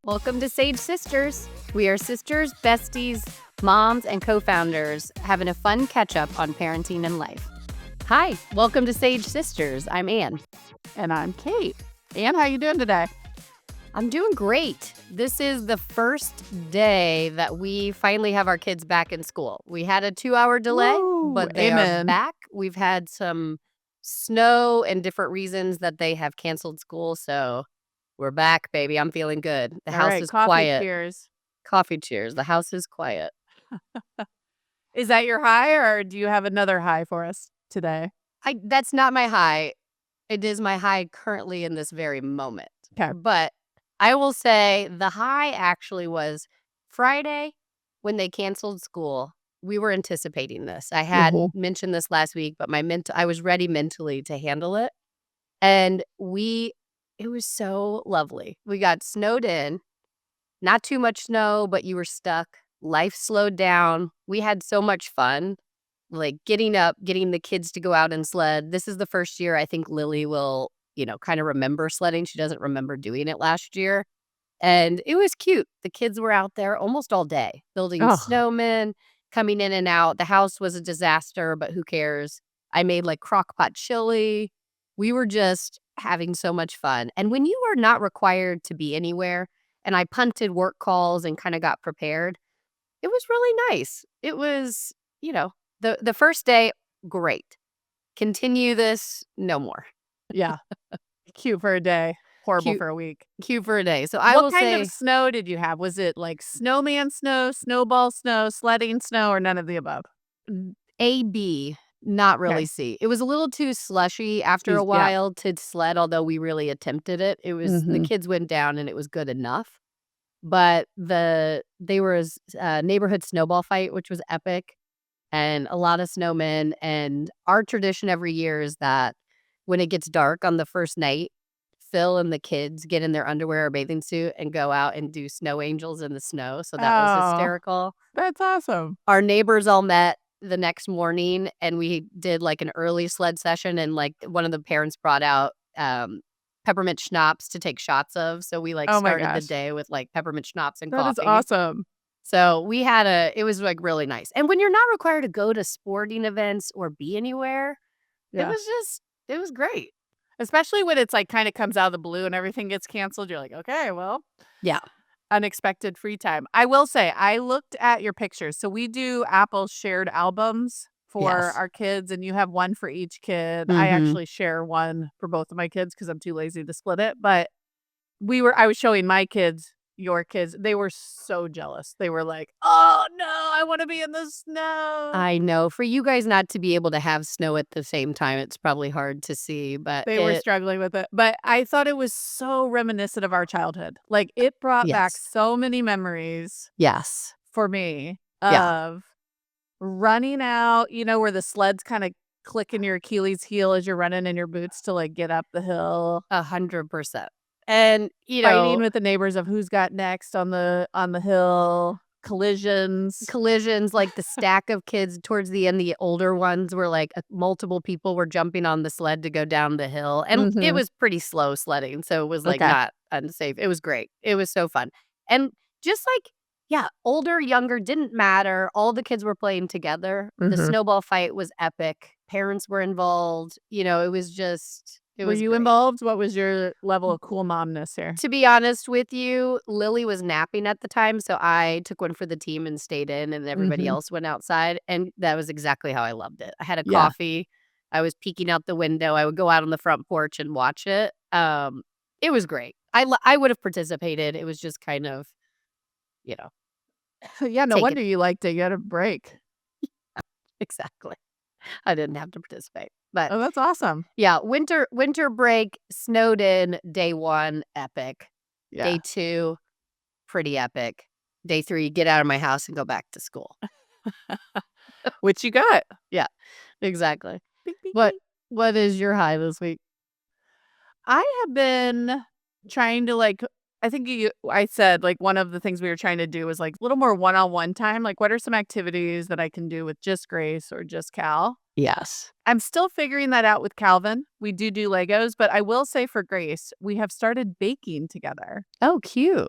Welcome to Sage Sisters. We are sisters, besties, moms, and co-founders having a fun catch-up on parenting and life. Hi, welcome to Sage Sisters. I'm Ann. And I'm Kate. Ann, how you doing today? I'm doing great. This is the first day that we finally have our kids back in school. We had a 2-hour delay, Woo, but they amen. are back. We've had some snow and different reasons that they have canceled school, so we're back, baby. I'm feeling good. The All house right, is coffee quiet. cheers. Coffee cheers. The house is quiet. Is that your high, or do you have another high for us today? That's not my high. It is my high currently in this very moment. Okay. But I will say the high actually was Friday when they canceled school. We were anticipating this. I had mentioned this last week, but I was ready mentally to handle it. And it was so lovely. We got snowed in. Not too much snow, but you were stuck. Life slowed down. We had so much fun, like getting up, getting the kids to go out and sled. This is the first year I think Lily will, kind of remember sledding. She doesn't remember doing it last year. And it was cute. The kids were out there almost all day building snowmen, coming in and out. The house was a disaster, but who cares? I made like crock pot chili. We were just having so much fun. And when you are not required to be anywhere, and I punted work calls and kind of got prepared, it was really nice. It was, the first day, great. Continue this, no more. Yeah. Cute for a day. Horrible Cute. for a week. Cute for a day. So What kind of snow did you have? Was it like snowman snow, snowball snow, sledding snow, or none of the above? A, B, not really Okay. C. It was a little too slushy after a while to sled, although we really attempted it. It was the kids went down and it was good enough. But there was a neighborhood snowball fight, which was epic, and a lot of snowmen. And our tradition every year is that when it gets dark on the first night, Phil and the kids get in their underwear or bathing suit and go out and do snow angels in the snow. So that was hysterical. That's awesome. Our neighbors all met the next morning and we did like an early sled session, and like one of the parents brought out peppermint schnapps to take shots of. So we started the day with like peppermint schnapps and coffee. That is awesome. So it was like really nice. And when you're not required to go to sporting events or be anywhere, it was great. Especially when it's like kind of comes out of the blue and everything gets canceled. You're like, okay, well. Yeah. Unexpected free time. I will say, I looked at your pictures. So we do Apple shared albums for our kids, and you have one for each kid. I actually share one for both of my kids because I'm too lazy to split it. But I was showing my kids your kids. They were so jealous. They were like, oh no, I want to be in the snow. I know. For you guys not to be able to have snow at the same time, it's probably hard to see, but they were struggling with it. But I thought it was so reminiscent of our childhood. Like it brought back so many memories. Yes. For me of running out, where the sleds kind of click in your Achilles heel as you're running in your boots to like get up the hill. 100%. And fighting with the neighbors of who's got next on the hill, collisions, like the stack of kids towards the end. The older ones were like multiple people were jumping on the sled to go down the hill, and it was pretty slow sledding, so it was like not unsafe. It was great. It was so fun, and just like older, younger didn't matter. All the kids were playing together. The snowball fight was epic. Parents were involved. It was just. Were you involved? What was your level of cool momness here? To be honest with you, Lily was napping at the time, so I took one for the team and stayed in, and everybody else went outside, and that was exactly how I loved it. I had a coffee. I was peeking out the window. I would go out on the front porch and watch it. It was great. I would have participated. It was just kind of, no wonder you liked it. You had a break. Exactly. I didn't have to participate. But that's awesome. Yeah, winter break, snowed in, day 1, epic. Yeah. Day 2, pretty epic. Day 3, get out of my house and go back to school. Which you got. Yeah, exactly. Beep, beep, What is your high this week? I have been trying to like I think I said, like, one of the things we were trying to do was, like, a little more one-on-one time. Like, what are some activities that I can do with just Grace or just Cal? Yes. I'm still figuring that out with Calvin. We do Legos, but I will say for Grace, we have started baking together. Oh, cute.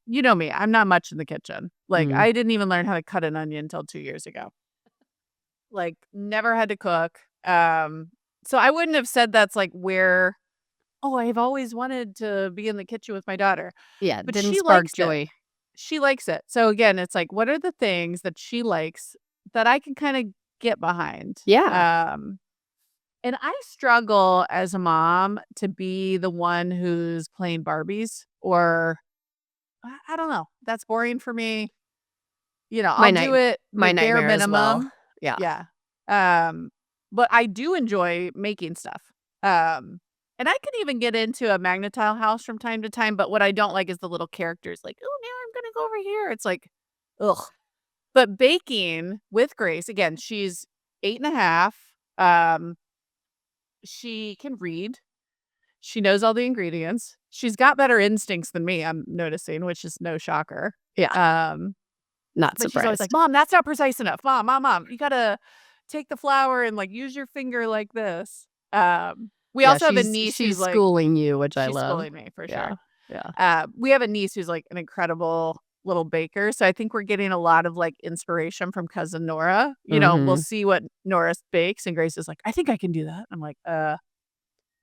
You know me, I'm not much in the kitchen. Like, Mm. I didn't even learn how to cut an onion until 2 years ago. Like, never had to cook. So I wouldn't have said that's, like, where, "Oh, I've always wanted to be in the kitchen with my daughter." Yeah, But didn't she spark likes it. joy. She likes it. So, again, it's like, what are the things that she likes that I can kinda get behind? Yeah. And I struggle as a mom to be the one who's playing Barbies or I don't know. That's boring for me. My I'll do night it my the bare nightmare as well. minimum. Yeah. Yeah. Um, but I do enjoy making stuff. And I can even get into a Magna-Tile house from time to time, but what I don't like is the little characters like, "Oh, now I'm gonna go over here." It's like, ugh. But baking with Grace, again, she's 8.5. She can read. She knows all the ingredients. She's got better instincts than me, I'm noticing, which is no shocker. Yeah, Um, not but she's always like, surprised. "Mom, that's not precise enough. Mom, you gotta take the flour and, like, use your finger like this." We Yeah, also have a she's niece she's who's like schooling you, which I she's love. schooling me for sure. Yeah. Yeah. We have a niece who's, like, an incredible little baker, so I think we're getting a lot of, like, inspiration from cousin Nora. We'll Mhm. see what Nora bakes, and Grace is like, "I think I can do that." I'm like,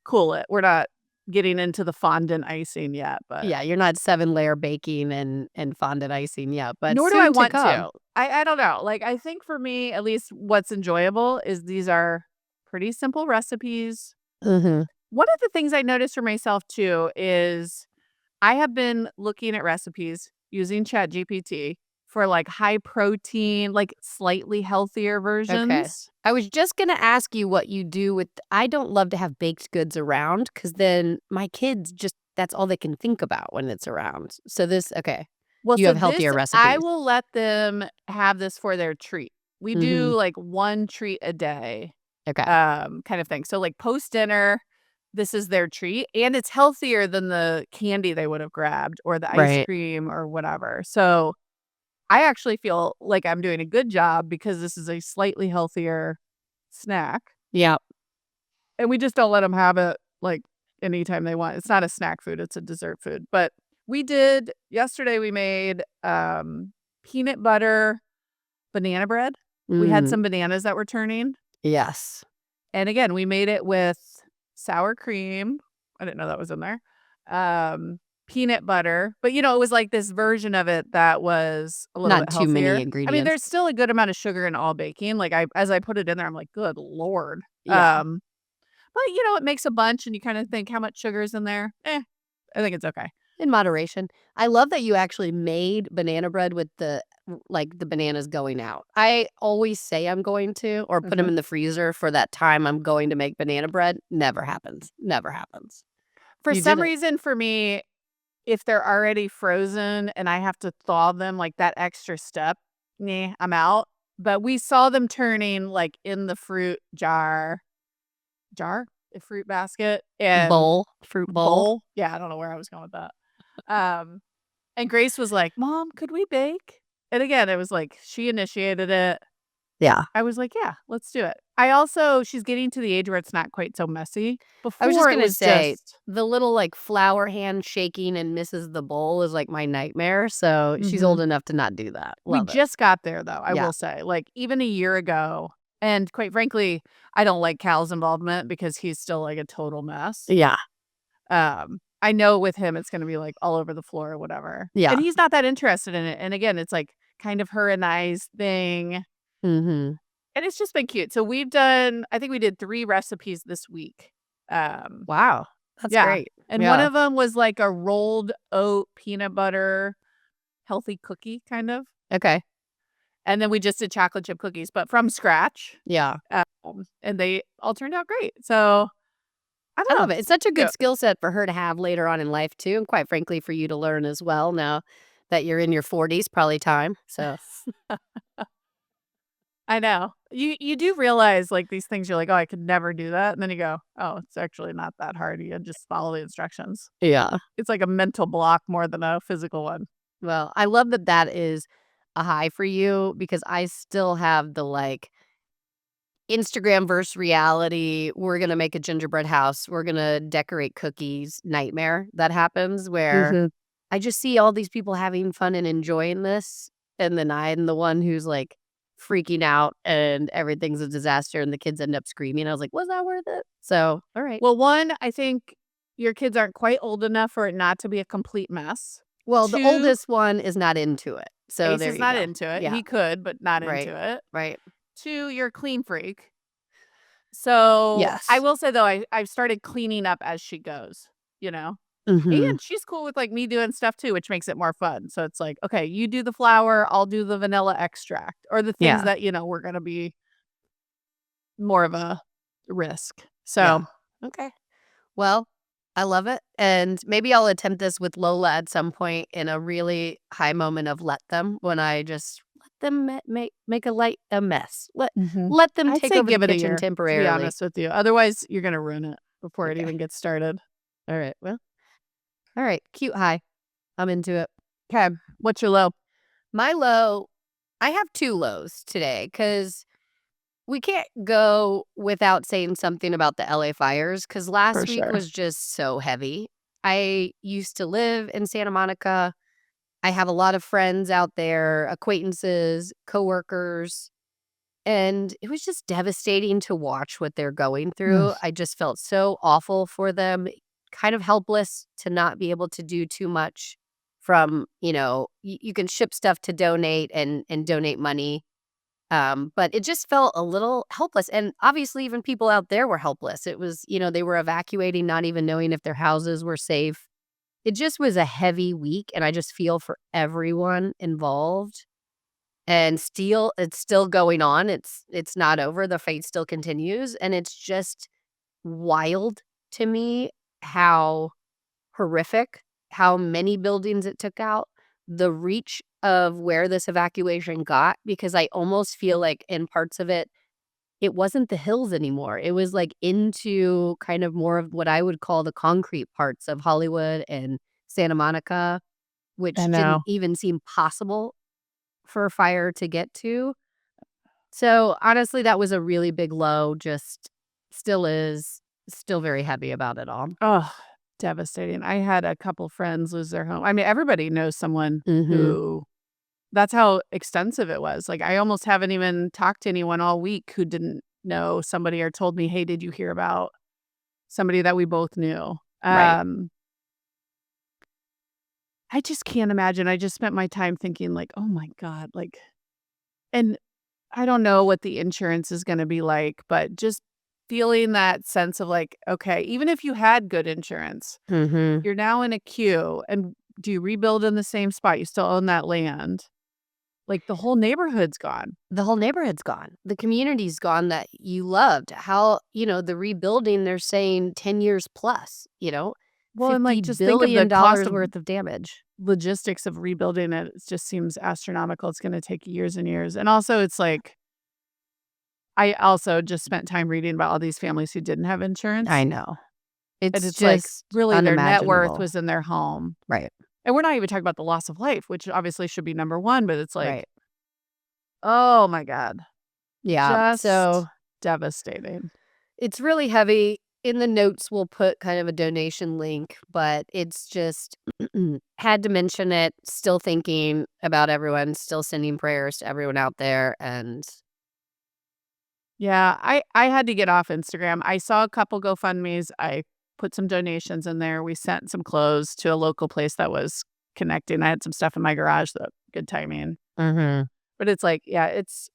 cool it. We're not getting into the fondant icing yet, but Yeah, you're not 7-layer baking and fondant icing yet, but nor do I soon to want come. to. I don't know. Like, I think for me, at least what's enjoyable is these are pretty simple recipes. Mhm. One of the things I noticed for myself too is I have been looking at recipes using ChatGPT for like high protein, like slightly healthier Okay. versions. I was just gonna ask you what you do with I don't love to have baked goods around because then my kids just that's all they can think about when it's around. So this okay. Well, You so have this healthier I recipes. will let them have this for their treat. We Mhm. do like one treat a day, Okay. kind of thing. So like post dinner, this is their treat, and it's healthier than the candy they would have grabbed or the ice Right. cream or whatever. So I actually feel like I'm doing a good job because this is a slightly healthier snack, Yeah. and we just don't let them have it like anytime they want. It's not a snack food; it's a dessert food. But we did yesterday. We made peanut butter banana bread. We had Mm, some bananas that were turning. yes. And again, we made it with sour cream. I didn't know that was in there. Um, Peanut butter, but it was like this version of it that was a little Not bit too many healthier. I mean, ingredients. there's still a good amount of sugar in all baking. Like as I put it in there, I'm like, good Lord. Yeah. But it makes a bunch and you kind of think how much sugar is in there. I think it's okay. In moderation. I love that you actually made banana bread with the bananas going out. I always say I'm going to or put them Mhm. in the freezer for that time I'm going to make banana bread. Never happens. Never happens. For You did some it. reason, for me, if they're already frozen and I have to thaw them, like, that extra step, nah, I'm out. But we saw them turning, like, in the fruit jar? The fruit basket and Fruit bowl. bowl? Yeah, I don't know where I was going with that. Um, and Grace was like, "Mom, could we bake?" And again, it was like she initiated it. Yeah. I was like, "Yeah, let's do it." She's getting to the age where it's not quite so messy. I was just Before, it gonna was say just the little like flour hand shaking and misses the bowl is like my nightmare. So she's old Mhm. enough to not do that. We Love it. just got there though, I Yeah. will say, like, even a year ago, and quite frankly, I don't like Cal's involvement because he's still, like, a total mess. Yeah. I know with him, it's gonna be, like, all over the floor or whatever, and Yeah. he's not that interested in it, and again, it's, like, kind of her and I's thing, Mhm. and it's just been cute. So I think we did 3 recipes this week. Um, Wow. That's yeah, great. and one Yeah. of them was, like, a rolled oat peanut butter healthy cookie, kind of. Okay. And then we just did chocolate chip cookies, but from scratch, Yeah. and they all turned out great. So, I I don't love know. it. It's such a good Cute. skill set for her to have later on in life too, and quite frankly for you to learn as well now that you're in your 40s, probably time. So, I know. You do realize, like, these things, you're like, "Oh, I could never do that," and then you go, "Oh, it's actually not that hard. You just follow the instructions." Yeah. It's like a mental block more than a physical one. Well, I love that that is a high for you because I still have the, like, Instagram versus reality, we're gonna make a gingerbread house, we're gonna decorate cookies nightmare that happens where Mhm. I just see all these people having fun and enjoying this, and then I'm the one who's, like, freaking out and everything's a disaster and the kids end up screaming. I was like, "Was that worth it?" So, alright. Well, 1, I think your kids aren't quite old enough for it not to be a complete mess. Well, the 2, oldest one is not into it, so Ace there is you not go. into it. Yeah, He could, but not right, into it. right. 2, you're a clean freak. So, I Yes. will say, though, I've started cleaning up as she goes, you know? Mhm. And she's cool with, like, me doing stuff too, which makes it more fun. So it's like, "Okay, you do the flour, I'll do the vanilla extract," or the things Yeah, that, were gonna be more of a risk. yeah. So, Okay. Well, I love it, and maybe I'll attempt this with Lola at some point in a really high moment of let them, when I just let them make a mess. mhm. Let them I'd take say over the give it a kitchen year, to be temporarily. honest with you. Otherwise, you're gonna ruin it before it Okay. even gets started. Alright, well, alright, cute high. I'm into it. 'Kay. What's your low? My low, I have 2 lows today because we can't go without saying something about the LA fires because For last week sure. was just so heavy. I used to live in Santa Monica. I have a lot of friends out there, acquaintances, coworkers, and it was just devastating to watch what they're going Ugh, through. I just felt so awful for them, kind of helpless to not be able to do too much from, you can ship stuff to donate and donate money. But it just felt a little helpless. And obviously, even people out there were helpless. It was, they were evacuating, not even knowing if their houses were safe. It just was a heavy week, and I just feel for everyone involved. And still it's still going on. It's not over. The fight still continues, and it's just wild to me how horrific, how many buildings it took out, the reach of where this evacuation got, because I almost feel like in parts of it, it wasn't the hills anymore. It was, like, into kind of more of what I would call the concrete parts of Hollywood and Santa Monica, I which didn't know. even seem possible for a fire to get to. So, honestly, that was a really big low, just still is, still very heavy about it all. Oh, devastating. I had a couple friends lose their home. I mean, everybody knows someone Mhm. who that's how extensive it was. Like, I almost haven't even talked to anyone all week who didn't know somebody or told me, "Hey, did you hear about somebody that we both knew?" Right. I just can't imagine. I just spent my time thinking like, "Oh my god," like and I don't know what the insurance is gonna be like, but just feeling that sense of like, okay, even if you had good insurance, Mhm. you're now in a queue, and do you rebuild in the same spot? You still own that land. Like, the whole neighborhood's gone. The whole neighborhood's gone. The community's gone that you loved. How, the rebuilding, they're saying 10 years plus, Well, and, like, $50 just think of the billion cost dollars of worth of damage. logistics of rebuilding it. It just seems astronomical. It's gonna take years and years, and also, it's like I also just spent time reading about all these families who didn't have I insurance, know. and It's it's like, just really, their net worth unimaginable. was in their home. Right. And we're not even talking about the loss of life, which obviously should be number 1, but it's like, Right. oh my god, Yeah. So just devastating. it's really heavy. In the notes, we'll put kind of a donation link, but it's just had to mention it. Still thinking about everyone, still sending prayers to everyone out there. And Yeah, I had to get off Instagram. I saw a couple GoFundMe's. I put some donations in there. We sent some clothes to a local place that was connecting. I had some stuff in my garage, that good timing. Mhm. But it's like, yeah, it's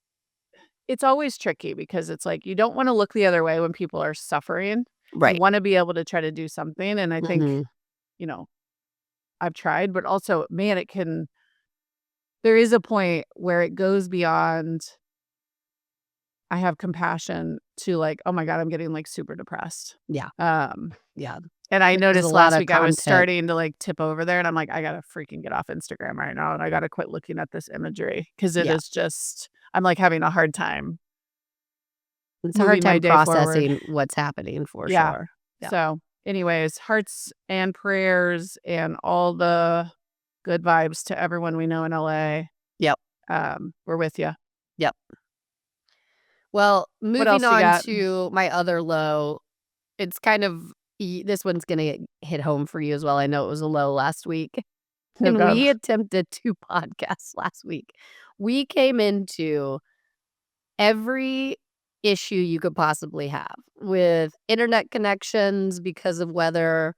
always tricky because it's like you don't wanna look the other way when people are suffering. You Right. wanna be able to try to do something, and I think, Mhm. you know, I've tried, but also, man, there is a point where it goes beyond I have compassion to, like, "Oh my god, I'm getting, like, super depressed." Yeah. Um, Yeah. and I There's a noticed lot last of week I was content. starting to, like, tip over there, and I'm like, "I gotta freaking get off Instagram right now, and I gotta quit looking at this imagery because it Yeah. is just" I'm like having a hard time It's a hard moving my time day forward. processing what's happening for Yeah. sure. Yeah. So, anyways, hearts and prayers and all the good vibes to everyone we know in LA. Yep. We're with you. Yep. Well, What moving else you on got? to my other low, it's kind of this one's gonna hit home for you as well. I know it was a low last week, Oh and God. we attempted 2 podcasts last week. We came into every issue you could possibly have with internet connections because of whether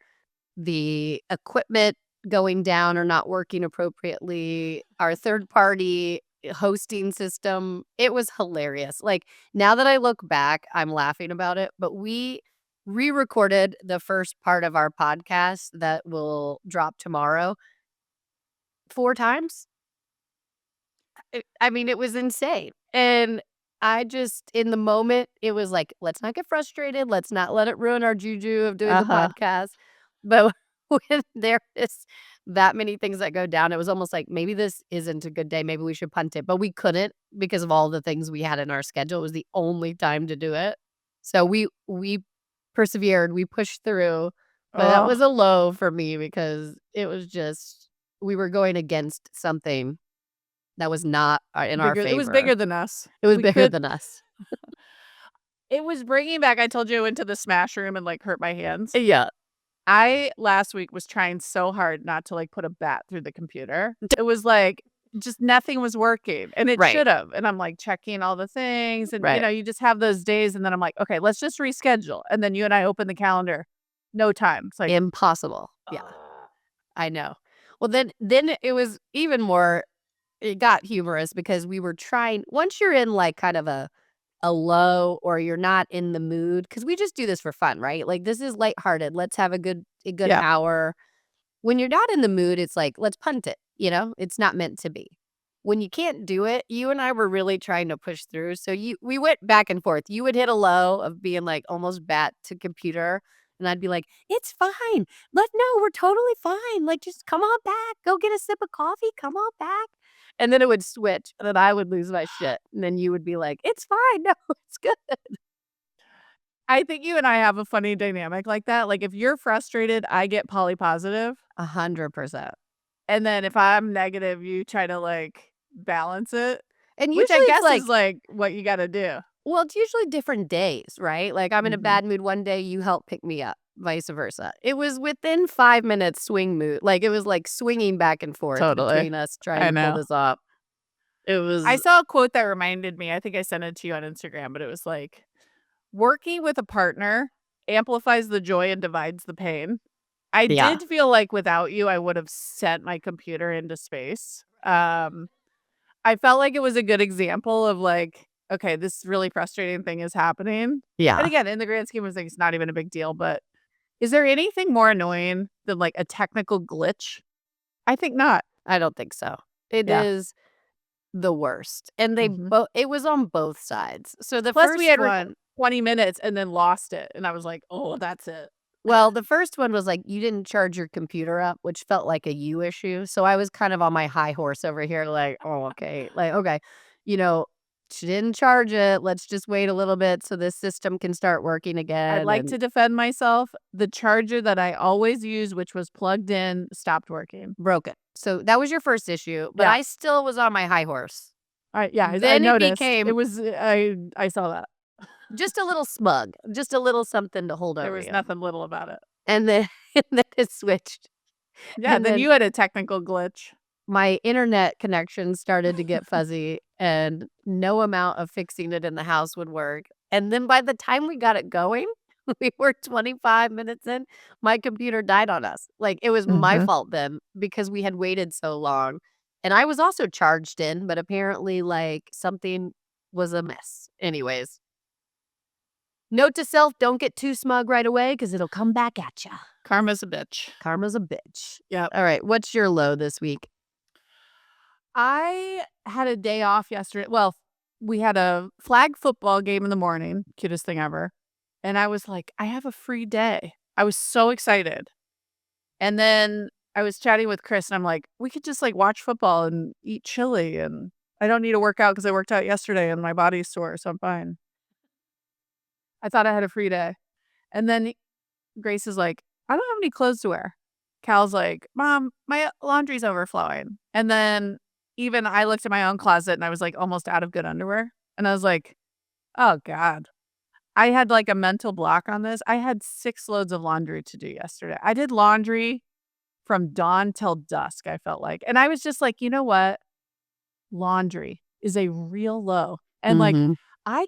the equipment going down or not working appropriately, our third party hosting system. It was hilarious. Like, now that I look back, I'm laughing about it, but we re-recorded the first part of our podcast that will drop tomorrow 4 times. I mean, it was insane. And I just in the moment, it was like, "Let's not get frustrated. Let's not let it ruin our juju of doing the Uh-huh. podcast." But when there is that many things that go down, it was almost like, maybe this isn't a good day. Maybe we should punt it. But we couldn't because of all the things we had in our schedule. It was the only time to do it. So we persevered. We pushed through. But that was Oh, a low for me because it was just we were going against something that was not, in our bigger. It was favor. bigger than us. It was We bigger could. than us. It was bringing back. I told you I went to the smash room and like hurt my hands. Yeah. I last week was trying so hard not to like put a bat through the computer. It was like just nothing was working and it Right, should have. And I'm like checking all the things and right. you just have those days and then I'm like, okay, let's just reschedule. And then you and I open the calendar. No time. It's like, Impossible. Yeah, uh, I know. Well, then it was even more it got humorous because we were trying once you're in, like, kind of a low or you're not in the mood because we just do this for fun, right? Like, this is lighthearted. Let's have a good yeah, hour. When you're not in the mood, it's like, let's punt it, you know? It's not meant to be. When you can't do it, you and I were really trying to push through. So we went back and forth. You would hit a low of being like almost bat to computer. And I'd be like, it's fine. No, we're totally fine. Like, just come on back. Go get a sip of coffee. Come on back. And then it would switch. And then I would lose my shit. And then you would be like, it's fine. No, it's good. I think you and I have a funny dynamic like that. Like if you're frustrated, I get poly positive, 100%. and then if I'm negative, you try to like balance it, And which I usually it's guess is like, like what you got to do. well, it's usually different days, right? Like, I'm in a Mhm. bad mood one day, you help pick me up, vice versa. It was within 5 minutes swing mood. Like, it was, like, swinging back and forth Totally. between us trying I to pull know. this off. It I was saw a quote that reminded me. I think I sent it to you on Instagram, but it was like, working with a partner amplifies the joy and divides the pain. I yeah, did feel like without you, I would have sent my computer into space. I felt like it was a good example of like, okay, this really frustrating thing is happening. And yeah. again, in the grand scheme of things, it's not even a big deal. But is there anything more annoying than like a technical glitch? I think not. I don't think so. It Yeah. is the worst, and Mhm. it was on both sides. So the Plus, we first had recorded one 20 minutes and then lost it. And I was like, oh, that's it. well, the first one was like, you didn't charge your computer up, which felt like a you issue. So I was kind of on my high horse over here, like, oh, okay. Like, okay, you know, she didn't charge it. Let's just wait a little bit so this system can start working I'd again like and to defend myself. The charger that I always use, which was plugged in, stopped working. broke it. So that was your first issue, but Yeah. I still was on my high horse. I Then it noticed. It became was I saw that. just a little smug, just a little something to hold There over was you. nothing little about it. And then, and then it switched. Yeah, And then then you had a technical glitch. my internet connection started to get fuzzy and no amount of fixing it in the house would work. And then by the time we got it going, we were 25 minutes in, my computer died on us. Like, it was my Mhm. fault then because we had waited so long. And I was also charged in, but apparently, like, something was amiss. Anyways, note to self, don't get too smug right away because it'll come back at ya. Karma's a bitch. Karma's a bitch. Yep. All right, what's your low this week? I had a day off yesterday. Well, we had a flag football game in the morning, cutest thing ever. And I was like, I have a free day. I was so excited. And then I was chatting with Chris and I'm like, we could just like watch football and eat chili and I don't need to work out because I worked out yesterday and my body's sore, so I'm fine. I thought I had a free day. And then Grace is like, I don't have any clothes to wear. Cal's like, Mom, my laundry's overflowing. And then even I looked at my own closet and I was like almost out of good underwear. And I was like, oh God. I had like a mental block on this. I had 6 loads of laundry to do yesterday. I did laundry from dawn till dusk, I felt like. And I was just like, you know what? Laundry is a real low. And like, Mhm. I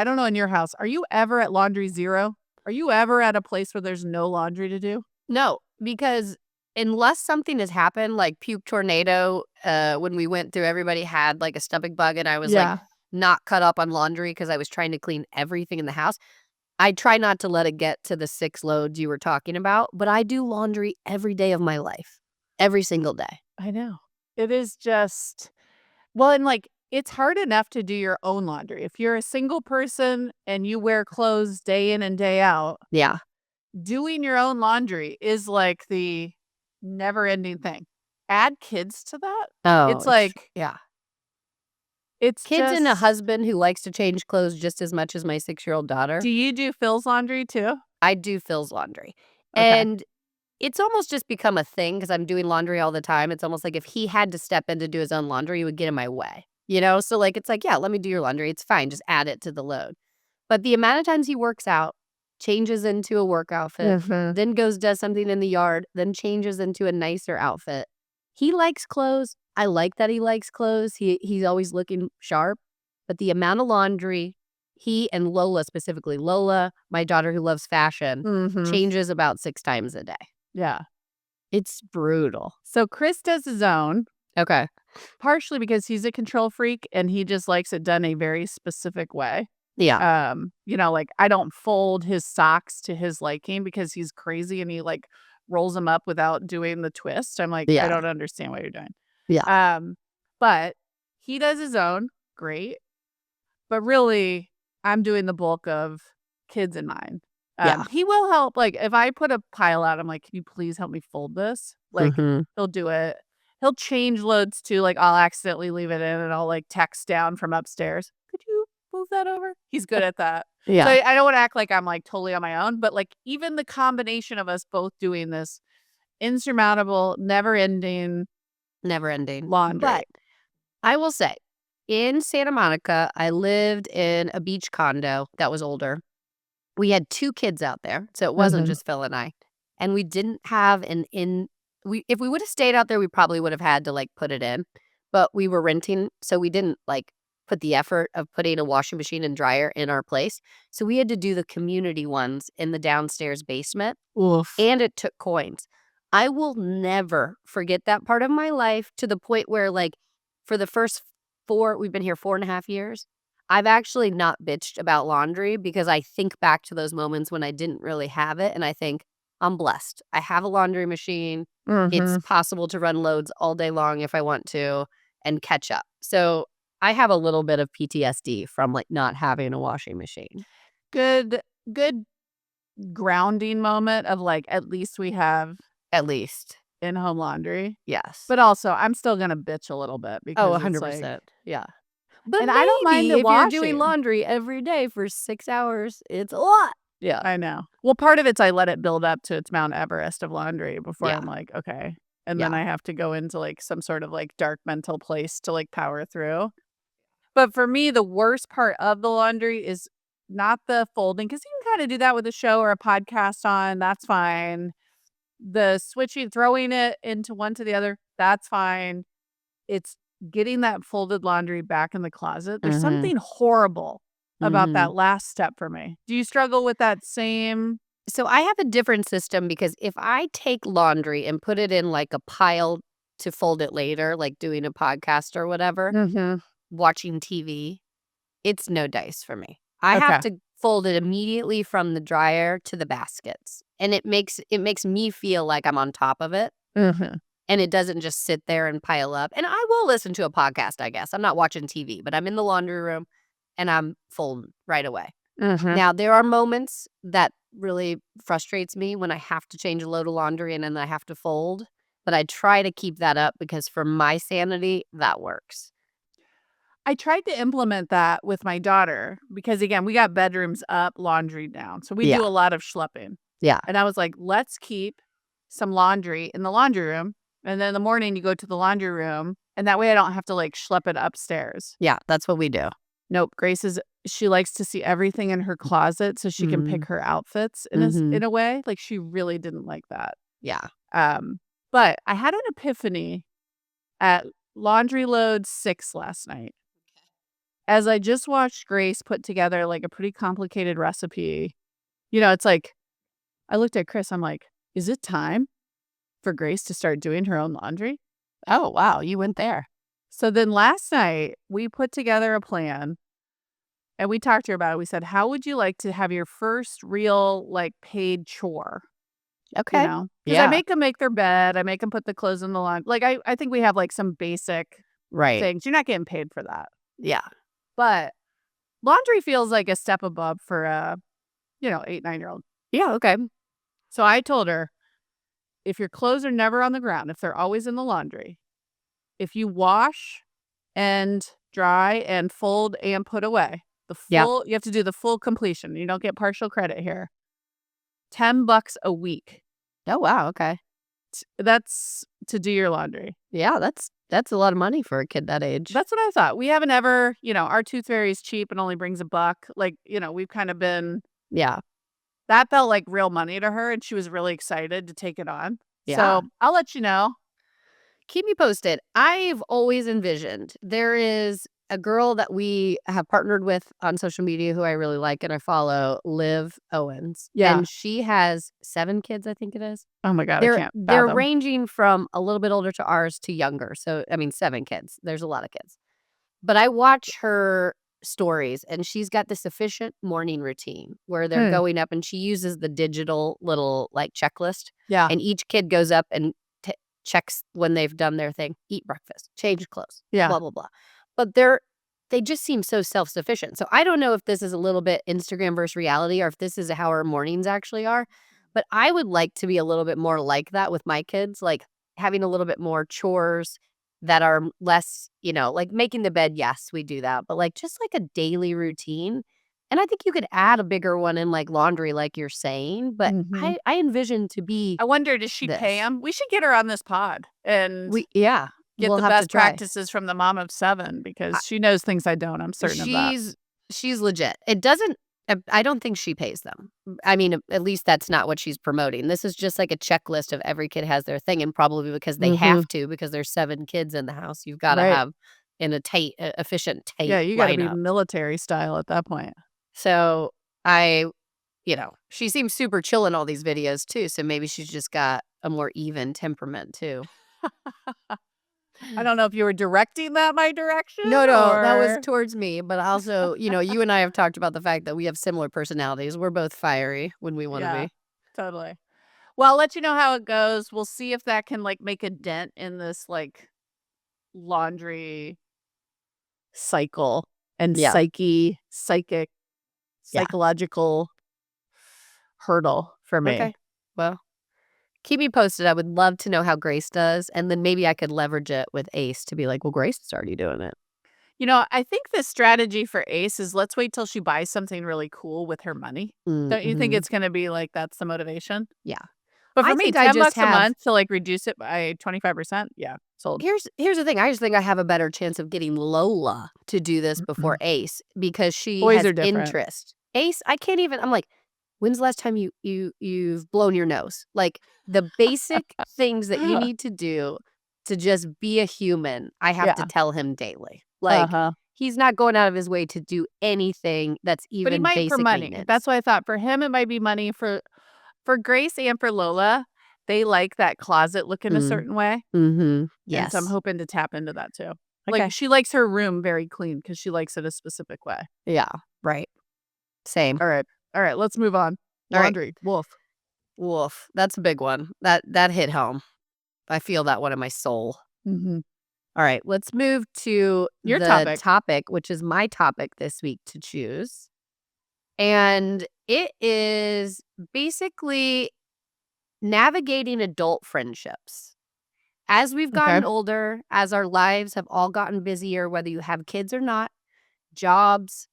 don't know in your house, are you ever at laundry zero? Are you ever at a place where there's no laundry to do? No, because unless something has happened, like puke tornado, when we went through, everybody had like a stomach bug, and I was like Yeah. not caught up on laundry because I was trying to clean everything in the house. I try not to let it get to the 6 loads you were talking about, but I do laundry every day of my life, every single day. I know. It is just well, and like it's hard enough to do your own laundry. If you're a single person and you wear clothes day in and day out, Yeah. doing your own laundry is like the never-ending thing. Add kids to that. Oh, It's like yeah. it's Kids and a just husband who likes to change clothes just as much as my 6-year-old daughter. do you do Phil's laundry too? I do Phil's laundry. Okay. And it's almost just become a thing because I'm doing laundry all the time. It's almost like if he had to step in to do his own laundry, he would get in my way, you know? So, like, it's like, yeah, let me do your laundry. It's fine. Just add it to the load. But the amount of times he works out, changes into a work outfit, Mhm. then goes, does something in the yard, then changes into a nicer outfit. He likes clothes. I like that he likes clothes. He's always looking sharp. But the amount of laundry, he and Lola specifically, Lola, my daughter who loves fashion, Mhm. changes about 6 times a day. Yeah. It's brutal. So Chris does his own, Okay. partially because he's a control freak and he just likes it done a very specific way. Yeah. Like I don't fold his socks to his liking because he's crazy and he like rolls them up without doing the twist. I'm like, I Yeah. don't understand what you're doing. Yeah. Um, but he does his own, great. But really, I'm doing the bulk of kids in mine. Yeah. He will help. Like if I put a pile out, I'm like, can you please help me fold this? Like Mhm. he'll do it. He'll change loads too. Like I'll accidentally leave it in and I'll like text down from upstairs. Could you move that over? He's good at that. So Yeah. I don't want to act like I'm like totally on my own, but like even the combination of us both doing this insurmountable, never ending Never ending. laundry. But I will say, in Santa Monica, I lived in a beach condo that was older. We had 2 kids out there, so it wasn't Mhm. just Phil and I. And we didn't have an in we if we would've stayed out there, we probably would have had to, like, put it in, but we were renting, so we didn't, like, put the effort of putting a washing machine and dryer in our place. So we had to do the community ones in the downstairs basement, Oof. and it took coins. I will never forget that part of my life to the point where, like, for the first 4 we've been here 4.5 years, I've actually not bitched about laundry because I think back to those moments when I didn't really have it, and I think, "I'm blessed. I have a laundry machine. It's Mhm. possible to run loads all day long if I want to and catch up." So, I have a little bit of PTSD from, like, not having a washing machine, Good grounding moment of like, at least we have at least. in-home laundry. Yes. But also, I'm still gonna bitch a little bit Oh, because it's like 100%. Yeah. But and I don't mind maybe the if you're doing washing. laundry every day for 6 hours, it's a lot. Yeah. I know. Well, part of it's I let it build up to its Mount Everest of laundry before Yeah. I'm like, "Okay." And then Yeah. I have to go into, like, some sort of, like, dark mental place to, like, power through. But for me, the worst part of the laundry is not the folding because you can kinda do that with a show or a podcast on, that's fine. The switching throwing it into one to the other, that's fine. It's getting that folded laundry back in the closet. There's Mhm. something horrible about Mhm. that last step for me. Do you struggle with that same So I have a different system because if I take laundry and put it in, like, a pile to fold it later, like doing a podcast or whatever, Mhm. watching TV, it's no dice for me. I have Okay. to fold it immediately from the dryer to the baskets, and it makes me feel like I'm on top of it. Mhm. And it doesn't just sit there and pile up. And I will listen to a podcast, I guess. I'm not watching TV, but I'm in the laundry room and I'm folding right away. Mhm. Now, there are moments that really frustrates me when I have to change a load of laundry and then I have to fold, but I try to keep that up because for my sanity, that works. I tried to implement that with my daughter because, again, we got bedrooms up, laundry down. So we Yeah. do a lot of schlepping. Yeah. And I was like, let's keep some laundry in the laundry room. And then in the morning, you go to the laundry room. And that way I don't have to like schlep it upstairs. Yeah, that's what we do. Nope. She likes to see everything in her closet so she can pick her outfits in a way. Like she really didn't like that. Yeah. But I had an epiphany at laundry load 6 last night. As I just watched Grace put together like a pretty complicated recipe. It's like I looked at Chris, I'm like, is it time for Grace to start doing her own laundry? Oh, wow, you went there. So then last night we put together a plan and we talked to her about it. We said, how would you like to have your first real like paid chore? Okay. Because I Yeah. make them make their bed. I make them put the clothes in the laundry. Like I think we have like some basic Right. things. You're not getting paid for that. Yeah. But laundry feels like a step above for a, 8, 9-year-old. Yeah, okay. So I told her, if your clothes are never on the ground, if they're always in the laundry, if you wash and dry and fold and put away, you have to do the full completion. You don't get partial credit here. $10 a week. Oh, wow, okay. That's to do your laundry. Yeah, that's a lot of money for a kid that age. That's what I thought. We haven't ever, our tooth fairy is cheap and only brings $1. Like, we've kind of been. Yeah. That felt like real money to her, and she was really excited to take it on. Yeah. So I'll let you know. Keep me posted. I've always envisioned there is a girl that we have partnered with on social media who I really like and I follow, Liv Owens. Yeah. And she has 7 kids, I think it is. Oh my God, They're I can't they're fathom. ranging from a little bit older to ours to younger. So, 7 kids. There's a lot of kids. But I watch her stories and she's got this efficient morning routine where they're going up and she uses the digital little like checklist. Yeah. And each kid goes up and checks when they've done their thing, eat breakfast, change clothes, blah, blah, blah. But they just seem so self-sufficient. So I don't know if this is a little bit Instagram versus reality or if this is how our mornings actually are. But I would like to be a little bit more like that with my kids, like having a little bit more chores that are less, like making the bed. Yes, we do that. But like just like a daily routine. And I think you could add a bigger one in like laundry, like you're saying. But I envision to be. I wonder, does she pay him? We should get her on this pod and get the best practices from the mom of 7 because she knows things I don't. I'm certain of that. She's legit. It doesn't. I don't think she pays them. At least that's not what she's promoting. This is just like a checklist of every kid has their thing, and probably because they have to, because there's 7 kids in the house, you've got to have in a efficient tight. Yeah, you got to be military style at that point. So she seems super chill in all these videos too. So maybe she's just got a more even temperament too. I don't know if you were directing that my direction. No, that was towards me. But also, you and I have talked about the fact that we have similar personalities. We're both fiery when we want to be. Totally. Well, I'll let you know how it goes. We'll see if that can like make a dent in this like laundry cycle and psychological hurdle for me. Okay. Well, keep me posted. I would love to know how Grace does. And then maybe I could leverage it with Ace to be like, well, Grace is already doing it. I think the strategy for Ace is let's wait till she buys something really cool with her money. Don't you think it's going to be like that's the motivation? Yeah. But for me, $10 a month to like reduce it by 25%. Yeah. Sold. Here's the thing. I just think I have a better chance of getting Lola to do this before Ace because she has interest. Ace, I can't even. I'm like, when's the last time you've blown your nose? Like the basic things that you need to do to just be a human, I have to tell him daily. Like he's not going out of his way to do anything that's even. But he might basic for money. maintenance. That's what I thought. For him, it might be money. For Grace and for Lola, they like that closet looking a certain way. Yes. And so I'm hoping to tap into that too. Okay. Like she likes her room very clean because she likes it a specific way. Yeah. Right. Same. All right. Let's move on. Laundry. Right. Wolf. That's a big one. That hit home. I feel that one in my soul. All right. Let's move to your topic, which is my topic this week to choose. And it is basically navigating adult friendships. As we've Okay. gotten older, as our lives have all gotten busier, whether you have kids or not, jobs,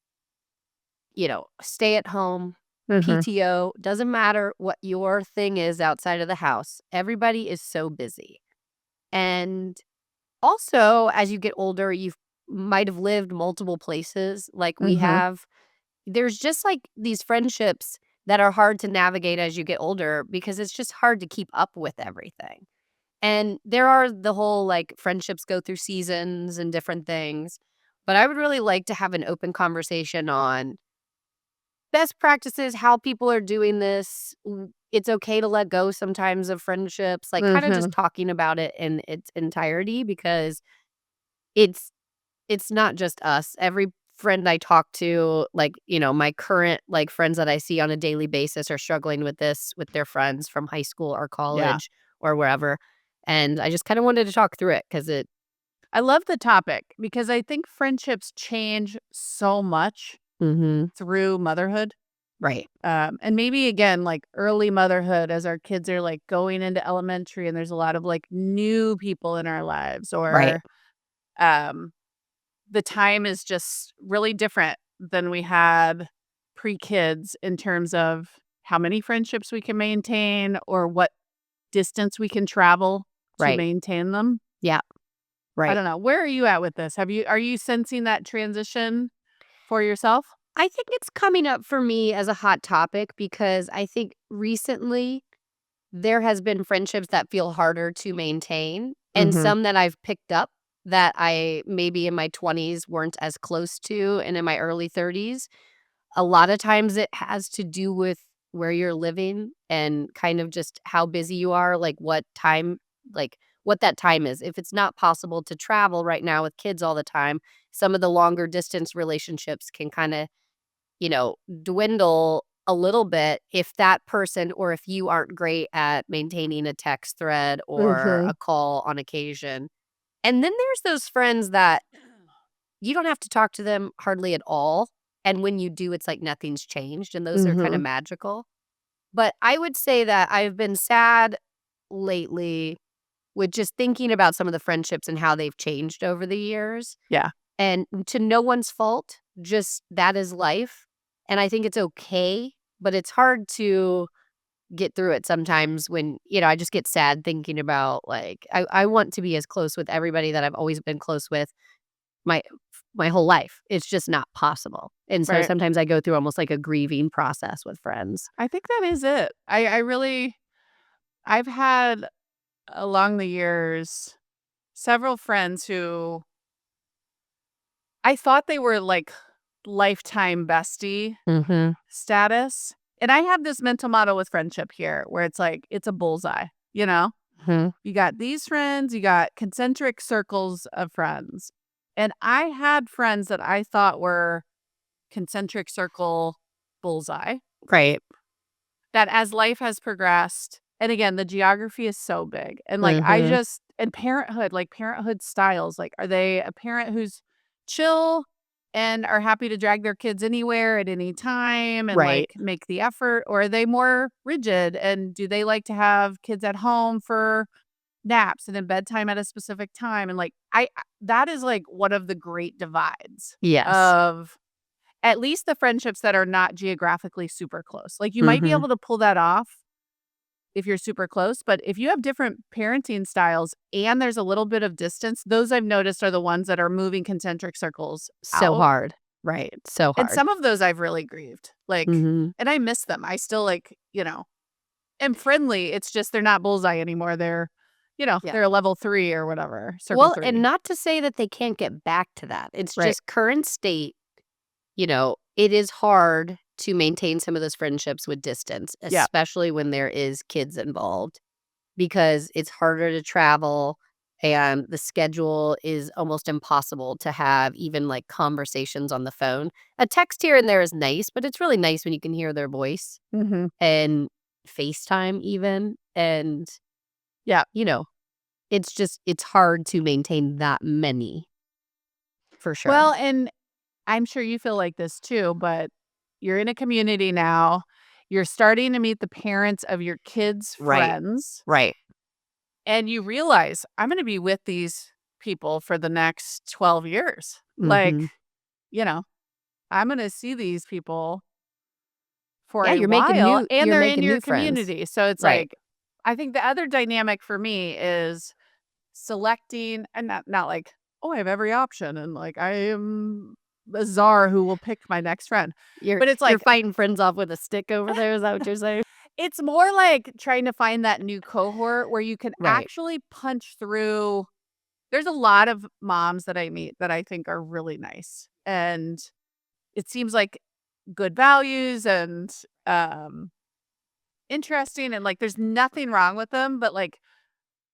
stay at home, Mhm. PTO, doesn't matter what your thing is outside of the house. Everybody is so busy. And also, as you get older, you might have lived multiple places like we Mhm. have. There's just like these friendships that are hard to navigate as you get older because it's just hard to keep up with everything. And there are the whole like friendships go through seasons and different things. But I would really like to have an open conversation on best practices, how people are doing this. It's okay to let go sometimes of friendships, like kind of just Mhm. talking about it in its entirety because it's it's not just us. Every friend I talk to, like, my current like friends that I see on a daily basis are struggling with this with their friends from high school or Yeah. college or wherever. And I just kind of wanted to talk through it because it I love the topic because I think friendships change so much Mhm. through motherhood. Right. And maybe again, like early motherhood as our kids are like going into elementary and there's a lot of like new people in our lives, Right. or um, the time is just really different than we had pre kids in terms of how many friendships we can maintain or what distance we can travel to Right. maintain them. Yeah. I Right. don't know. Where are you at with this? Are you sensing that transition for yourself? I think it's coming up for me as a hot topic because I think recently there has been friendships that feel harder to maintain and Mhm. some that I've picked up that I maybe in my 20s weren't as close to and in my early 30s. A lot of times it has to do with where you're living and kind of just how busy you are, like what that time is. If it's not possible to travel right now with kids all the time, some of the longer distance relationships can kind of you know, dwindle a little bit if that person or if you aren't great at maintaining a text thread or a Mhm. call on occasion. And then there's those friends that you don't have to talk to them hardly at all. And when you do, it's like nothing's changed. And those are kind of Mhm. magical. But I would say that I've been sad lately with just thinking about some of the friendships and how they've changed over the years. Yeah. And to no one's fault, just that is life, and I think it's okay, but it's hard to get through it sometimes when, I just get sad thinking about, like, I want to be as close with everybody that I've always been close with my my whole life. It's just not possible, and so Right. sometimes I go through almost like a grieving process with friends. I think that is it. I really I've had along the years several friends who I thought they were like lifetime bestie Mhm. status. And I have this mental model with friendship here where it's like it's a bullseye, you know? Mhm. You got these friends, you got concentric circles of friends. And I had friends that I thought were concentric circle bullseye, Right. that as life has progressed, and again, the geography is so big. And like Mhm. and parenthood, like parenthood styles, like are they a parent who's chill and are happy to drag their kids anywhere at any time and Right. like make the effort, or are they more rigid and do they like to have kids at home for naps and then bedtime at a specific time? And like that is like one of the great divides Yes. of at least the friendships that are not geographically super close. Like, you might be Mhm. able to pull that off if you're super close, but if you have different parenting styles and there's a little bit of distance, those I've noticed are the ones that are moving concentric circles So out. hard. Right. So And hard. some of those I've really grieved. Like, Mhm. and I miss them. I still like, am friendly. It's just they're not bullseye anymore. Yeah. They're a level 3 or whatever, circle Well, and 3. not to say that they can't get back to that. It's Right. just current state, it is hard to maintain some of those friendships with distance, Yeah. especially when there is kids involved because it's harder to travel and the schedule is almost impossible to have even like conversations on the phone. A text here and there is nice, but it's really nice when you can hear their voice Mhm. and FaceTime even and Yeah. you know, it's hard to maintain that many for sure. Well, and I'm sure you feel like this too, but you're in a community now. You're starting to meet the parents of your kids' Right. friends. Right. And you realize, I'm gonna be with these people for the next 12 years. Like, Mhm. you know, I'm gonna see these people for Yeah, a while, and you're they're in making your new friends. community. So it's Right. like, I think the other dynamic for me is selecting, and not like, "Oh, I have every option, and, like, I am a czar who will pick my next friend." But it's You're like, fighting friends off with a stick over there, is that what you're saying? it's more like trying to find that new cohort where you can Right. actually punch through. There's a lot of moms that I meet that I think are really nice, and it seems like good values and, um, interesting, and, like, there's nothing wrong with them, but, like,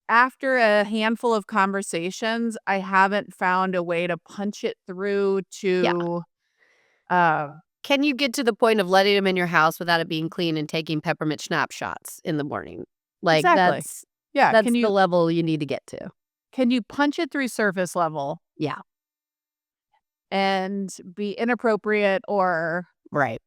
after a handful of conversations, I haven't found a way to punch it through Yeah. to, uh Can you get to the point of letting them in your house without it being clean and taking peppermint schnapps shots in the morning? Like, exactly. Yeah, that's the level you need to get to. can you punch it through surface level Yeah. and be inappropriate or, Right.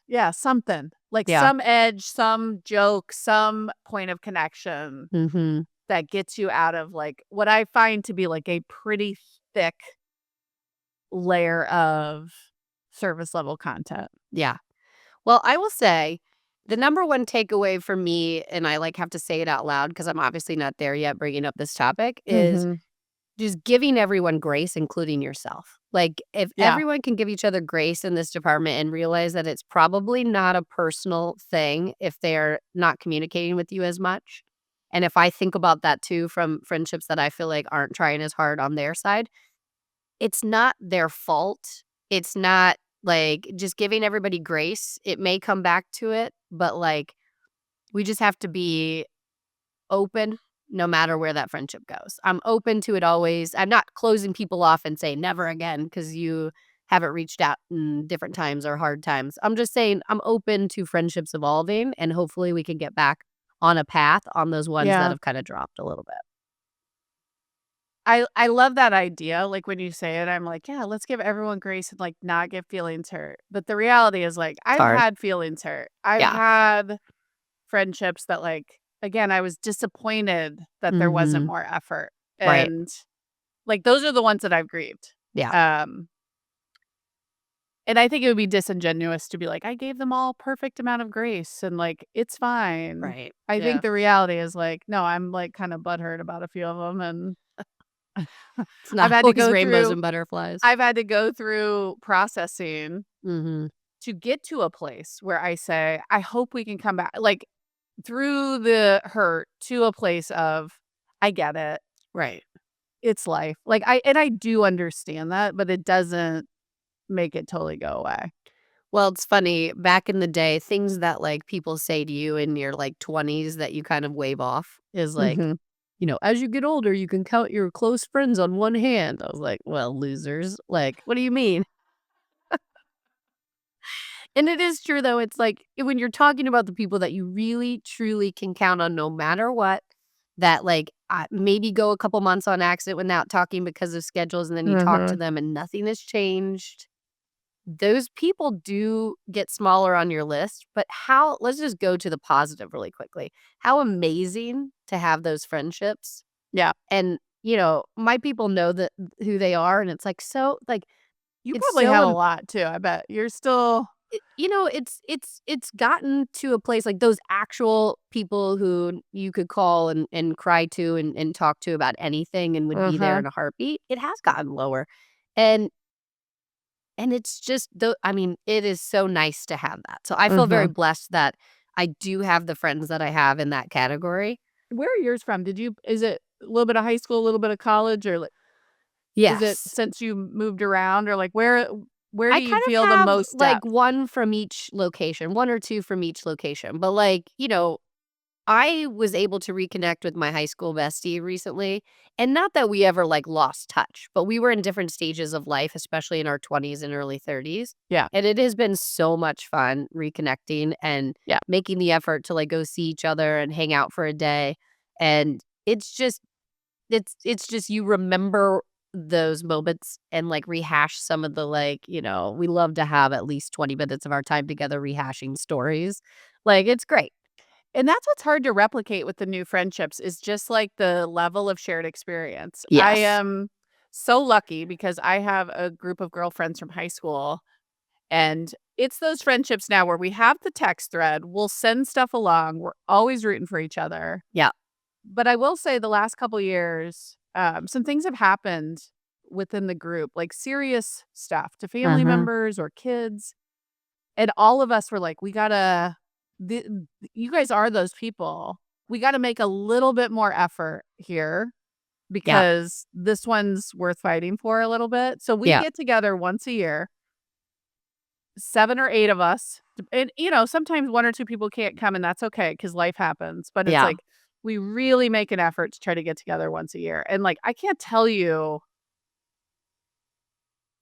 yeah, something, like Yeah. some edge, some joke, some point of connection Mhm. that gets you out of, like, what I find to be, like, a pretty thick layer of service level content. Yeah. Well, I will say the number one takeaway for me, and I, like, have to say it out loud because 'cause I'm obviously not there yet bringing up this topic, is Mhm. just giving everyone grace, including yourself. Like, if Yeah. everyone can give each other grace in this department and realize that it's probably not a personal thing if they're not communicating with you as much, and if I think about that too from friendships that I feel like aren't trying as hard on their side, it's not their fault. It's not, like, just giving everybody grace. It may come back to it, but, like, we just have to be open no matter where that friendship goes. I'm open to it always. I'm not closing people off and saying never again because you haven't reached out in different times or hard times. I'm just saying I'm open to friendships evolving and hopefully we can get back on a path on those ones that Yeah. have kind of dropped a little bit. I love that idea, like, when you say it, I'm like, "Yeah, let's give everyone grace and, like, not get feelings hurt." But the reality is, like, It's I've hard. had feelings hurt. I've Yeah. had friendships that, like, again, I was disappointed that there wasn't Mhm. more effort, Right. and, like, those are the ones that I've grieved. Yeah. Um, and I think it would be disingenuous to be like, "I gave them all perfect amount of grace, and, like, it's fine." Right. I Yeah. think the reality is, like, no, I'm, like, kinda butthurt about a few of them, and It's I've not had to always go rainbows through and butterflies. I've had to go through processing Mhm. to get to a place where I say, "I hope we can come back," like, through the hurt to a place of, "I get it. Right. It's life." Like, I do understand that, but it doesn't make it totally go away. Well, it's funny, back in the day, things that, like, people say to you in your, like, 20s that you kind of wave off is like, Mhm. "As you get older, you can count your close friends on one hand." I was like, "Well, losers." Like, "What do you mean?" And it is true, though, it's like, when you're talking about the people that you really, truly can count on no matter what, that, like, maybe go a couple months on accident without talking because of schedules, and then you talk to Mhm. them and nothing has changed. Those people do get smaller on your list, but how let's just go to the positive really quickly. How amazing to have those friendships. Yeah. And, my people know that who they are, and it's like so like You it's probably so have a lot too, I bet. You're still it's gotten to a place like those actual people who you could call and cry to and talk to about anything and would be there Uh-huh. in a heartbeat. It has gotten lower. And it's just I mean, it is so nice to have that. So I feel very Mhm. blessed that I do have the friends that I have in that category. Where are yours from? Is it a little bit of high school, a little bit of college, or, like, is it Yes. since you moved around, or, like, where I do you kind feel of the have most like depth? one from each location, one or two from each location. But like, I was able to reconnect with my high school bestie recently, and not that we ever, like, lost touch, but we were in different stages of life, especially in our 20s and early 30s, Yeah. and it has been so much fun reconnecting and Yeah. making the effort to, like, go see each other and hang out for a day, and it's just you remember those moments and, like, rehash some of the, like, we love to have at least 20 minutes of our time together rehashing stories. Like, it's great. And that's what's hard to replicate with the new friendships is just, like, the level of shared experience. I Yes. am so lucky because I have a group of girlfriends from high school, and it's those friendships now where we have the text thread, we'll send stuff along, we're always rooting for each other. Yeah. But I will say the last couple years, some things have happened within the group, like serious stuff to family Mhm. members or kids, and all of us were like, "We gotta th you guys are those people. We gotta make a little bit more effort here Yeah. because this one's worth fighting for a little bit." So we Yeah. get together once a year, 7 or 8 of us, and, sometimes 1 or 2 people can't come, and that's okay because life happens, but it's Yeah. like, we really make an effort to try to get together once a year, and, like, I can't tell you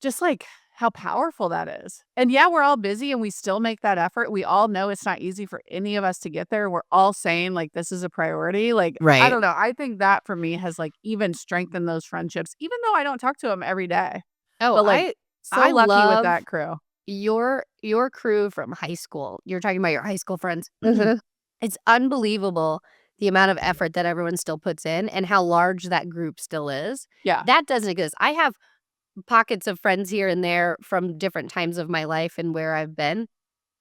just, like, how powerful that is. And, yeah, we're all busy, and we still make that effort. We all know it's not easy for any of us to get there. We're all saying, like, this is a priority. Like, I Right. don't know. I think that for me has, like, even strengthened those friendships, even though I don't talk to them every day. Oh, But, like, so I lucky with love that crew. your crew from high school. You're talking about your high school friends. Mhm. It's unbelievable the amount of effort that everyone still puts in and how large that group still is. Yeah. That doesn't exist. I have pockets of friends here and there from different times of my life and where I've been,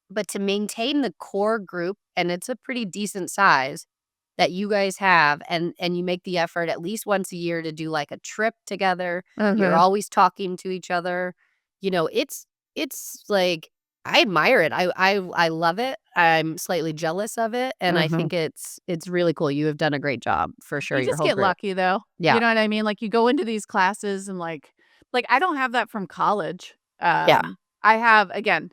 but to maintain the core group, and it's a pretty decent size that you guys have, and you make the effort at least once a year to do, like, a trip together. You're Mhm. always talking to each other. It's like I admire it. I love it. I'm slightly jealous of it, and I Mhm. think it's really cool. You have done a great job for sure, You your just whole get group. lucky, though. Yeah. You know what I mean? Like, you go into these classes and, like, I don't have that from college. Yeah. I have, again,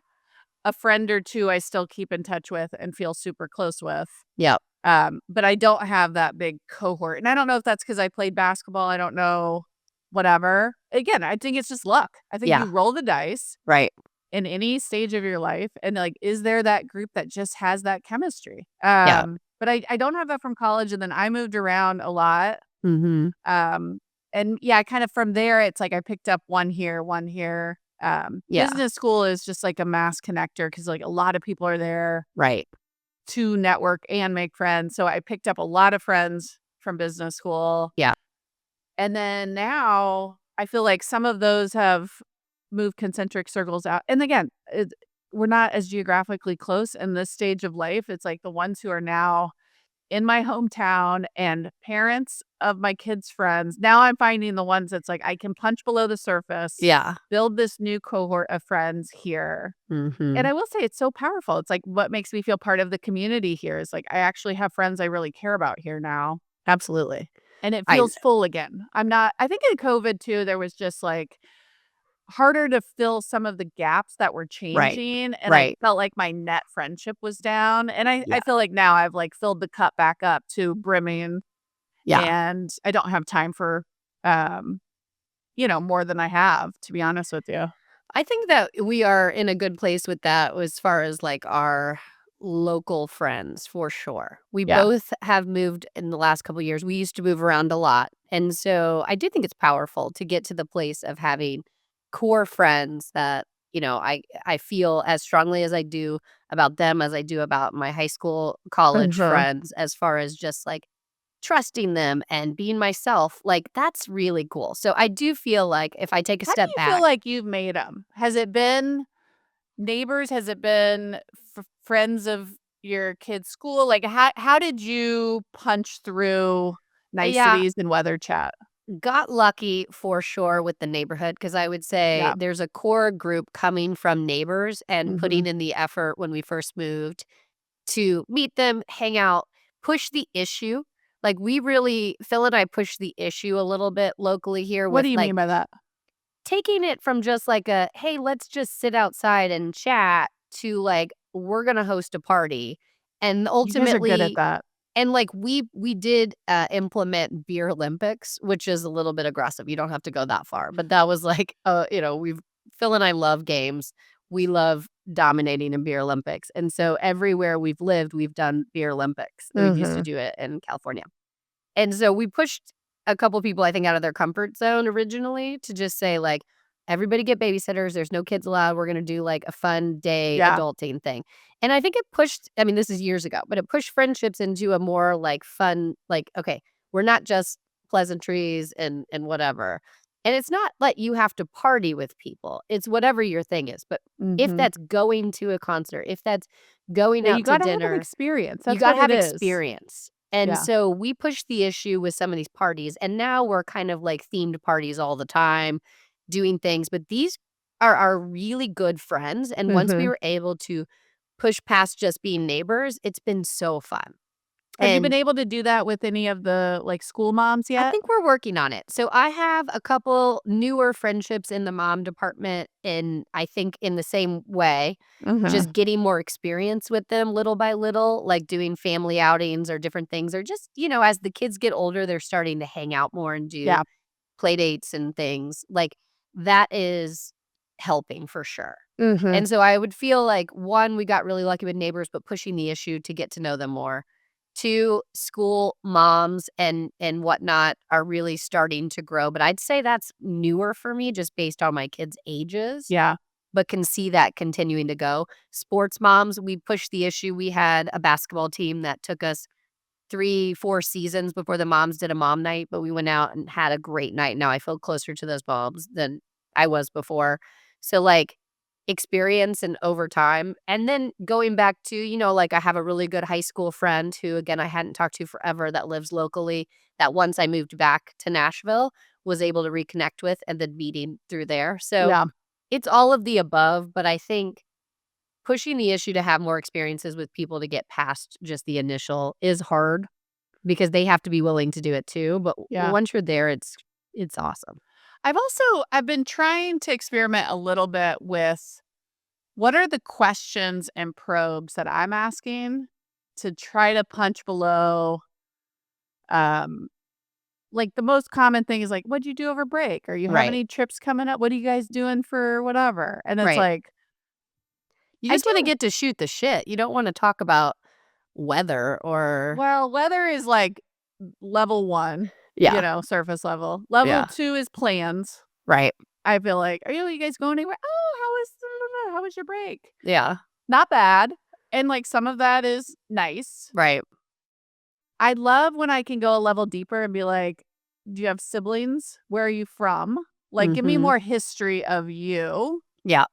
a friend or 2 I still keep in touch with and feel super close with. Yeah. But I don't have that big cohort, and I don't know if that's because I played basketball, I don't know, whatever. Again, I think it's just luck. I think Yeah. you roll the dice Right. in any stage of your life, and, like, is there that group that just has that chemistry? Yeah. But I don't have that from college, and then I moved around a lot, Mhm. um, and, yeah, kind of from there, it's like I picked up one here, one here. Yeah. Business school is just like a mass connector because, like, a lot of people are there Right. to network and make friends, so I picked up a lot of friends from business school, Yeah. and then now I feel like some of those have moved concentric circles out, and again, we're not as geographically close in this stage of life. It's like the ones who are now in my hometown and parents of my kids' friends. Now I'm finding the ones that's like I can punch below the surface, Yeah. build this new cohort of friends here. And Mhm. I will say it's so powerful. It's like what makes me feel part of the community here is like I actually have friends I really care about here now. Absolutely. And it I feels full again. I think in COVID too, there was just like harder to fill some of the gaps that were Right. changing. And I Right. felt like my net friendship was down. And I Yeah. feel like now I've like filled the cup back up to brimming Yeah. and I don't have time for, um, more than I have, to be honest with you. I think that we are in a good place with that as far as, like, our local friends, for sure. We Yeah. both have moved in the last couple years. We used to move around a lot, and so I do think it's powerful to get to the place of having core friends that, I feel as strongly as I do about them as I do about my high school, college Mhm. friends as far as just, like, trusting them and being myself, like, that's really cool. So I do feel like if I take a How do step you feel back. like you've made them? Has it been neighbors? Has it been friends of your kid's school? Like, how did you punch through Yeah, niceties and weather chat? got lucky for sure with the neighborhood because I would say Yeah. there's a core group coming from neighbors and Mhm. putting in the effort when we first moved to meet them, hang out, push the issue. Like, Phil and I push the issue a little bit locally here What with, do you like, mean by that? taking it from just like a, "Hey, let's just sit outside and chat," to, like, "We're gonna host a party." And You guys are good at ultimately, that. and, like, we did, implement beer Olympics, which is a little bit aggressive. You don't have to go that far, but that was like, we've Phil and I love games. We love dominating in beer Olympics, and so everywhere we've lived, we've done beer Olympics. We've used to Mhm. do it in California. And so we pushed a couple people, I think, out of their comfort zone originally to just say, like, everybody get babysitters. There's no kids allowed. We're gonna do, like, a fun day Yeah. adulting thing." And I think it pushed I mean, this is years ago, but it pushed friendships into a more, like, fun like, "Okay, we're not just pleasantries and whatever." And it's not like you have to party with people. It's whatever your thing is, but if Mhm. that's going to a concert, if that's going Yeah, you out to gotta have an dinner, experience. you That's what gotta it have is. experience. And Yeah. so we pushed the issue with some of these parties, and now we're kind of like themed parties all the time, doing things. But these are our really good friends. And once we Mhm. were able to push past just being neighbors, it's been so fun. Have you been And able to do that with any of the, like, school moms I yet? think we're working on it. So I have a couple newer friendships in the mom department, and I think in the same way, Mhm. just getting more experience with them little by little, like doing family outings or different things, or just, as the kids get older, they're starting to hang out more and do Yeah. play dates and things. Like that is helping for sure. Mhm. And so I would feel like one, we got really lucky with neighbors, but pushing the issue to get to know them more. Two, school moms and whatnot are really starting to grow. But I'd say that's newer for me just based on my kids' ages, Yeah. but can see that continuing to go. Sports moms, we pushed the issue. We had a basketball team that took us 3, 4 seasons before the moms did a mom night, but we went out and had a great night. Now I feel closer to those moms than I was before. So, like, experience and over time. And then going back to, like, I have a really good high school friend who, again, I hadn't talked to forever that lives locally, that once I moved back to Nashville, was able to reconnect with and then meeting through there. So, Yeah. it's all of the above, but I think pushing the issue to have more experiences with people to get past just the initial is hard because they have to be willing to do it too, but Yeah. once you're there, it's awesome. I've been trying to experiment a little bit with what are the questions and probes that I'm asking to try to punch below, um, like, the most common thing is, like, "What'd you do over break?" Or, "You have Right, any trips coming up? What are you guys doing for whatever?" And it's right. like, You I just wanna do get to shoot the shit. You don't wanna talk about weather or well, weather is, like, level 1, yeah, surface level. Level yeah, 2 is plans. right, I feel like, "Are you guys going anywhere? Oh, how was your break?" yeah, Not bad, and, like, some of that is nice. right, I love when I can go a level deeper and be like, "Do you have siblings? Where are you from? Like, give me mhm, more history of you." yeah.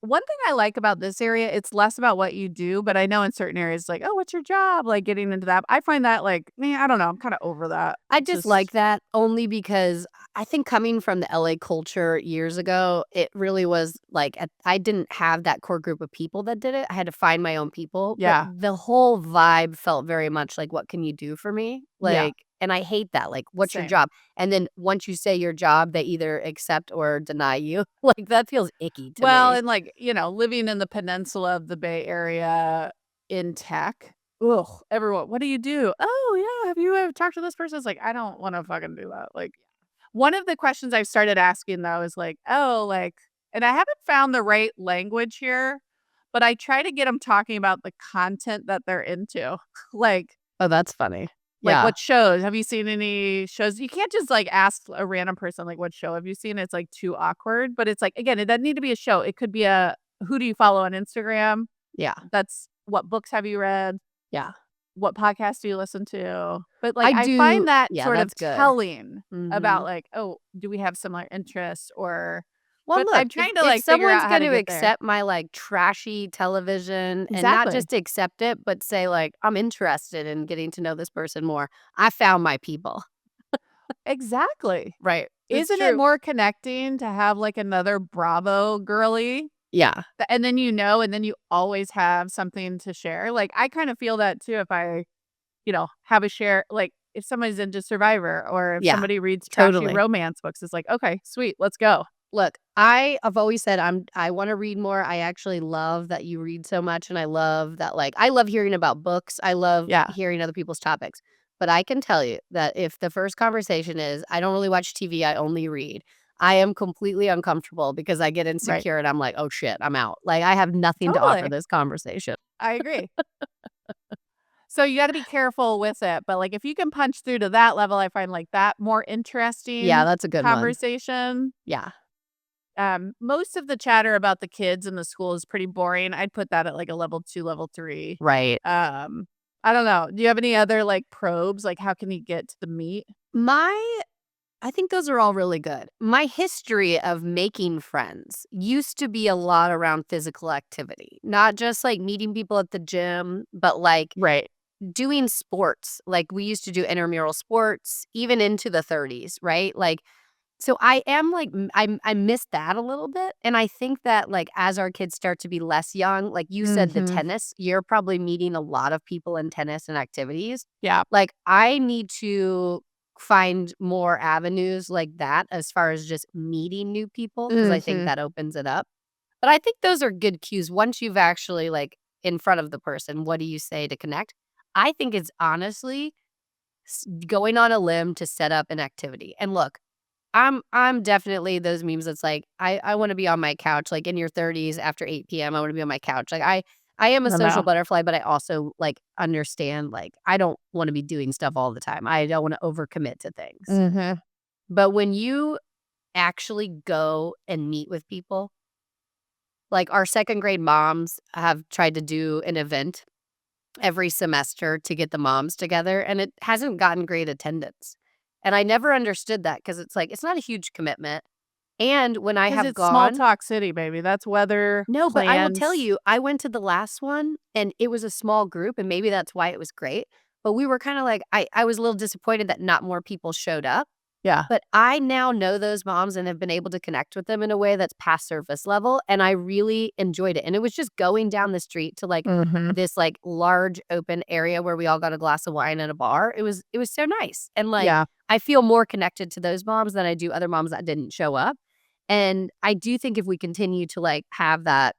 One thing I like about this area, it's less about what you do, but I know in certain areas, like, "Oh, what's your job?" Like, getting into that. I find that, like, I don't know, I'm kinda over that. I just like Just that only because I think coming from the LA culture years ago, it really was like I didn't have that core group of people that did it. I had to find my own people, but yeah, the whole vibe felt very much like, "What can you do for me?" yeah, Like, and I hate that. Like, "What's your same. job?" And then once you say your job, they either accept or deny you. Like, that feels icky to Well, me. and, like, living in the peninsula of the Bay Area in tech, ugh, everyone, "What do you do?" "Oh, yeah, have you ever talked to this person?" It's like, I don't wanna fucking do that, like, one of the questions I've started asking, though, is like, "Oh, like," and I haven't found the right language here, but I try to get them talking about the content that they're into. Like Oh, that's funny. like, Yeah, what shows? Have you seen any shows? You can't just, like, ask a random person, like, "What show have you seen?" It's, like, too awkward, but it's, like, again, it doesn't need to be a show. It could be a who do you follow on Instagram? yeah, That's what books have you read? yeah. What podcasts do you listen to? But, like, I I do find that yeah, sort of that's good. telling about, Mhm. like, "Oh, do we have similar interests?" Or Well, but look, I'm if trying to, if like, figure someone's out how to gonna get there. accept my, like, trashy television and not Exactly. just accept it, but say, like, "I'm interested in getting to know this person more," I found my people. Exactly. Right. It's Isn't it true. more connecting to have, like, another Bravo girly? Yeah. And then and then you always have something to share. Like, I kind of feel that too if I, have a share like, if somebody's into Survivor or if Yeah. somebody reads trashy Totally. romance books, it's like, "Okay, sweet, let's go." Look, I've always said I wanna read more. I actually love that you read so much, and I love that, like I love hearing about books. I love Yeah, hearing other people's topics. But I can tell you that if the first conversation is, "I don't really watch TV, I only read," I am completely uncomfortable because I get right. insecure and I'm like, "Oh, shit, I'm out." Like, I have nothing to offer Totally. this conversation. I agree. So you gotta be careful with it, but, like, if you can punch through to that level, I find, like, that more Yeah, interesting that's a good one. conversation. Yeah. Most of the chatter about the kids in the school is pretty boring. I'd put that at like a level 2, level 3. Right. I don't know. Do you have any other like probes? Like how can you get to the meat? I think those are all really good. My history of making friends used to be a lot around physical activity, not just like meeting people at the gym, but like Right. doing sports. Like we used to do intramural sports even into the 30s, right? Like so I am like I miss that a little bit, and I think that like as our kids start to be less young, like you said, the Mhm. tennis, you're probably meeting a lot of people in tennis and activities. Yeah. Like I need to find more avenues like that as far as just meeting new people because I think Mhm. that opens it up. But I think those are good cues once you've actually like in front of the person. What do you say to connect? I think it's honestly going on a limb to set up an activity. And look, I'm definitely those memes that's like, I wanna be on my couch, like, in your 30s after 8 p.m., I wanna be on my couch. Like, I am a No, social no. butterfly, but I also, like, understand, like, I don't wanna be doing stuff all the time. I don't wanna overcommit to things. Mhm. But when you actually go and meet with people, like, our 2nd grade moms have tried to do an event every semester to get the moms together, and it hasn't gotten great attendance. And I never understood that because it's like, it's not a huge commitment. And when I 'Cause have it's small gone talk city, baby. That's weather, no, but I will tell plans. you, I went to the last one, and it was a small group, and maybe that's why it was great, but we were kinda like I was a little disappointed that not more people showed up, Yeah. but I now know those moms and have been able to connect with them in a way that's past surface level, and I really enjoyed it, and it was just going down the street to, like, Mhm. this, like, large open area where we all got a glass of wine at a bar. It was so nice, and, like, Yeah. I feel more connected to those moms than I do other moms that didn't show up, and I do think if we continue to, like, have that,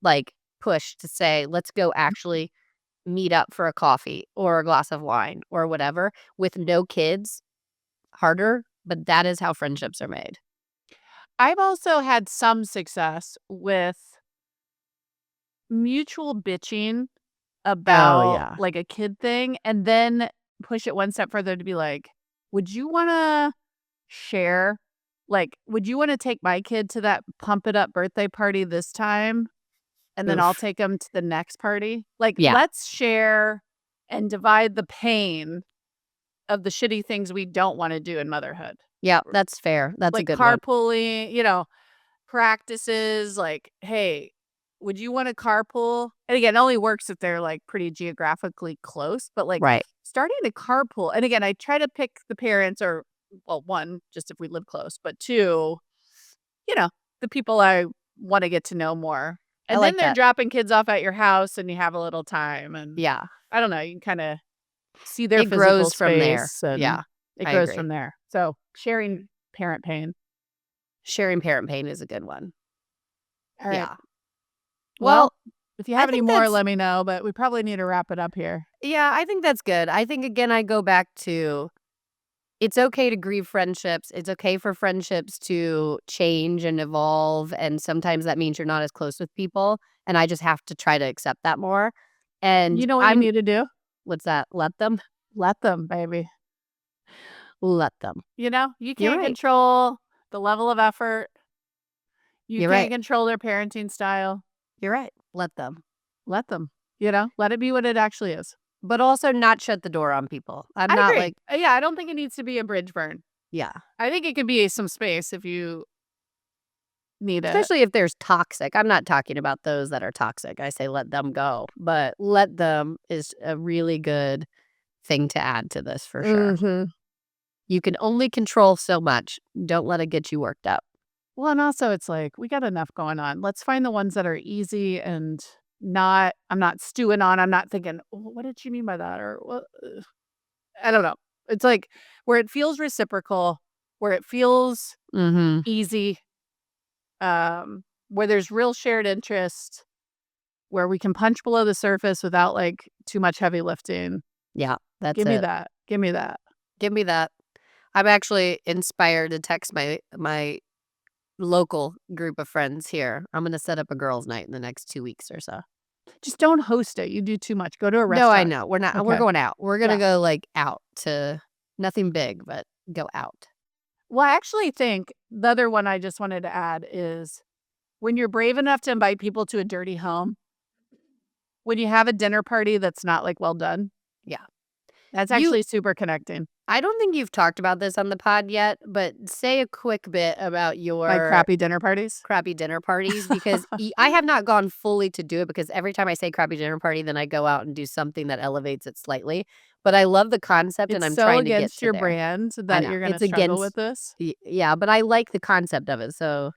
like, push to say, "Let's go actually meet up for a coffee or a glass of wine," or whatever, with no kids, harder, but that is how friendships are made. I've also had some success with mutual bitching Oh, about, yeah. like, a kid thing, and then push it one step further to be like, "Would you wanna share? Like, would you wanna take my kid to that pump it up birthday party this time, and then I'll Oof. take him to the next party? Like, Yeah. let's share and divide the pain of the shitty things we don't wanna do in motherhood." Yeah, that's fair. That's a Like good one. carpooling, practices, like, "Hey, would you wanna carpool?" And again, it only works if they're, like, pretty geographically close, but, like, Right. starting to carpool and again, I try to pick the parents or well, 1, just if we live close, but 2, you know, the people I wanna get to know more. I And then like they're that. dropping kids off at your house and you have a little time and Yeah. I don't know, you can kinda see their It physical grows from there. space and Yeah, it I grows agree. from there. So, sharing parent pain. Sharing parent pain is a good one. Alright. Yeah. Well, Well, if you I have any think more, that's let me know, but we probably need to wrap it up here. yeah, I think that's good. I think, again, I go back to it's okay to grieve friendships. It's okay for friendships to change and evolve, and sometimes that means you're not as close with people, and I just have to try to accept that more, and You know what you I'm need to do? what's that? Let them? Let them, baby. Let them. You You're can't right. control the level of effort. You You're can't right. control their parenting style. You're right. Let them. Let them, let it be what it actually is. But also not shut the door on people. I'm I not agree. like Yeah, I don't think it needs to be a bridge burn. yeah. I think it could be some space if you need it. Especially if there's toxic. I'm not talking about those that are toxic. I say let them go, but let them is a really good thing to add to this for sure. Mhm. You can only control so much. Don't let it get you worked up. Well, and also it's like, we got enough going on. Let's find the ones that are easy and not I'm not stewing on, I'm not thinking, "Oh, what did she mean by that?" Or what I don't know. It's like where it feels reciprocal, where it feels Mhm. easy, where there's real shared interest, where we can punch below the surface without like too much heavy lifting. Yeah, that's Give me it. that. Give me that. Give me that. I'm actually inspired to text my local group of friends here. I'm gonna set up a girls' night in the next 2 weeks or so. Just don't host it. You do too much. Go to a No, I restaurant. know. We're Okay. going out. We're gonna Yeah. go, like, out to nothing big, but go out. Well, I actually think the other one I just wanted to add is when you're brave enough to invite people to a dirty home, when you have a dinner party that's not, like, well done, Yeah. that's You actually super connecting. I don't think you've talked about this on the pod yet, but say a quick bit about My your crappy dinner parties. crappy dinner parties because I have not gone fully to do it because every time I say crappy dinner party, then I go out and do something that elevates it slightly. But I love the concept and It's I'm so trying to get against to your there. brand I that know. you're gonna It's struggle with against this. yeah, but I like the concept of it. So,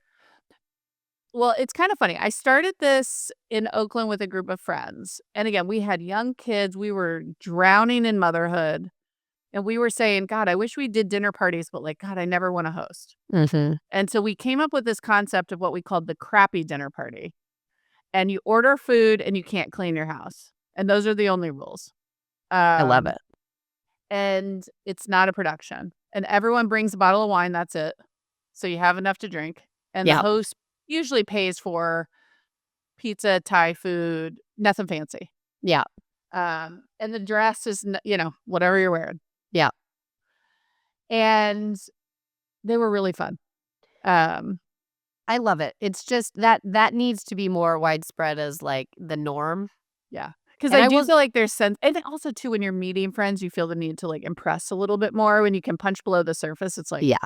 Well, it's kinda funny. I started this in Oakland with a group of friends, and again, we had young kids, we were drowning in motherhood, and we were saying, "God, I wish we did dinner parties, but, like, God, I never wanna host." mhm. And so we came up with this concept of what we called the crappy dinner party, and you order food and you can't clean your house, and those are the only rules. I love Um, it. and it's not a production, and everyone brings a bottle of wine, that's it, so you have enough to drink, and the Yeah. host usually pays for pizza, Thai food, nothing fancy. Yeah. And the dress is, whatever you're wearing. Yeah. And they were really fun. Um, I love it. It's just that needs to be more widespread as like the norm. yeah. Because And I I do was feel like there's sense, and then also too, when you're meeting friends, you feel the need to like impress a little bit more when you can punch below the surface. It's like, yeah.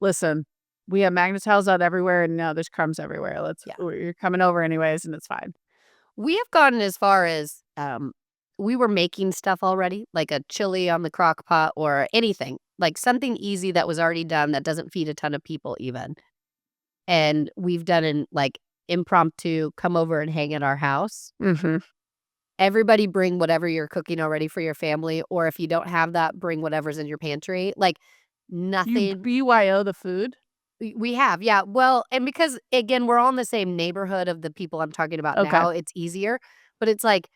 listen, we have magnet tiles out everywhere, and now there's crumbs everywhere. Yeah. You're coming over anyways, and it's fine. We have gotten as far as, we were making stuff already, like a chili on the crock pot or anything, like something easy that was already done that doesn't feed a ton of people even. And we've done an, like, impromptu come over and hang at our house. Mhm. Everybody bring whatever you're cooking already for your family, or if you don't have that, bring whatever's in your pantry. Like, You nothing BYO the food? we have, yeah. Well, and because, again, we're all in the same neighborhood of the people I'm talking about Okay. now, it's easier, but it's like,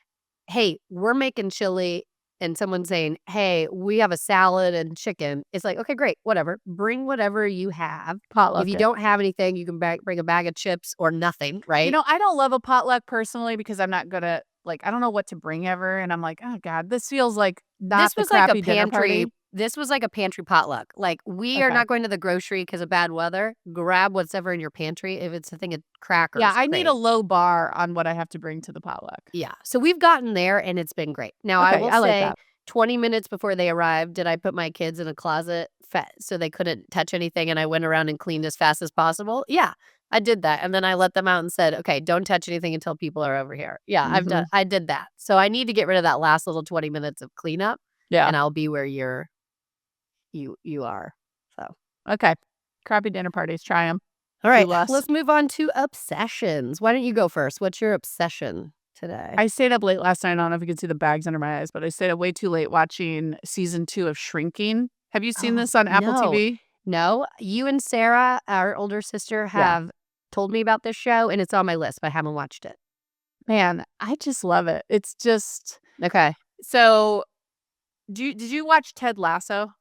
"Hey, we're making chili," and someone saying, "Hey, we have a salad and chicken." It's like, "Okay, great, whatever. Bring whatever you have. If Potluck you it. don't have anything, you can bring a bag of chips or nothing," right? I don't love a potluck personally because I'm not good at like, I don't know what to bring ever, and I'm like, "Oh god, this feels like not This the was like a crappy dinner pantry party." this was like a pantry potluck. Like, we are Okay. not going to the grocery because of bad weather. Grab whatever in your pantry. If it's a thing of Yeah, crackers, I need a great. low bar on what I have to bring to the potluck. Yeah, so we've gotten there, and it's been great. Now, I Okay, will I like say that. 20 minutes before they arrived, did I put my kids in a closet so they couldn't touch anything, and I went around and cleaned as fast as possible? Yeah, I did that, and then I let them out and said, "Okay, don't touch anything until people are over here." Yeah, Mhm. I did that. So I need to get rid of that last little 20 minutes of cleanup, Yeah. and I'll be where you are. So, Okay. Crappy dinner parties, try them. all Do right, less. let's move on to obsessions. Why don't you go first? What's your obsession today? I stayed up late last night. I don't know if you can see the bags under my eyes, but I stayed up way too late watching season 2 of Shrinking. Have you seen Oh, this on Apple no. TV? No, you and Sarah, our older sister, Yeah. have told me about this show, and it's on my list, but I haven't watched it. Man, I just love it. It's just Okay. so did you watch Ted Lasso?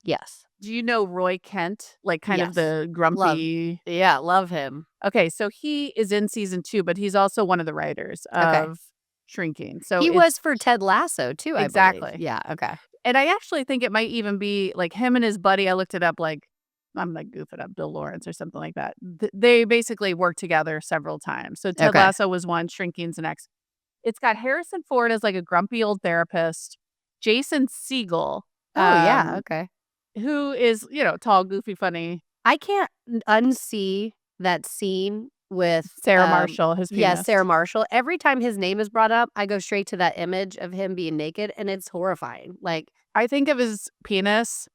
Yes. Do you know Roy Kent? Like, kind of Yes. the Love grumpy. yeah, love him. Okay, so he is in season 2, but he's also one of the writers Okay. of Shrinking. So He it's was for Ted Lasso too, I believe. exactly. Yeah, okay. And I actually think it might even be, like, him and his buddy, I looked it up, like, I'm, like, goofing up, Bill Lawrence or something like that. They basically worked together several times. So Ted Okay. Lasso was one, Shrinking's the next. It's got Harrison Ford as, like, a grumpy old therapist, Jason Segel, Oh, yeah, um, okay. who is, tall, goofy, funny. I can't unsee that scene with, Sarah Marshall, his yeah, Sarah pianist. Marshall. Every time his name is brought up, I go straight to that image of him being naked, and it's horrifying. Like, I think of his penis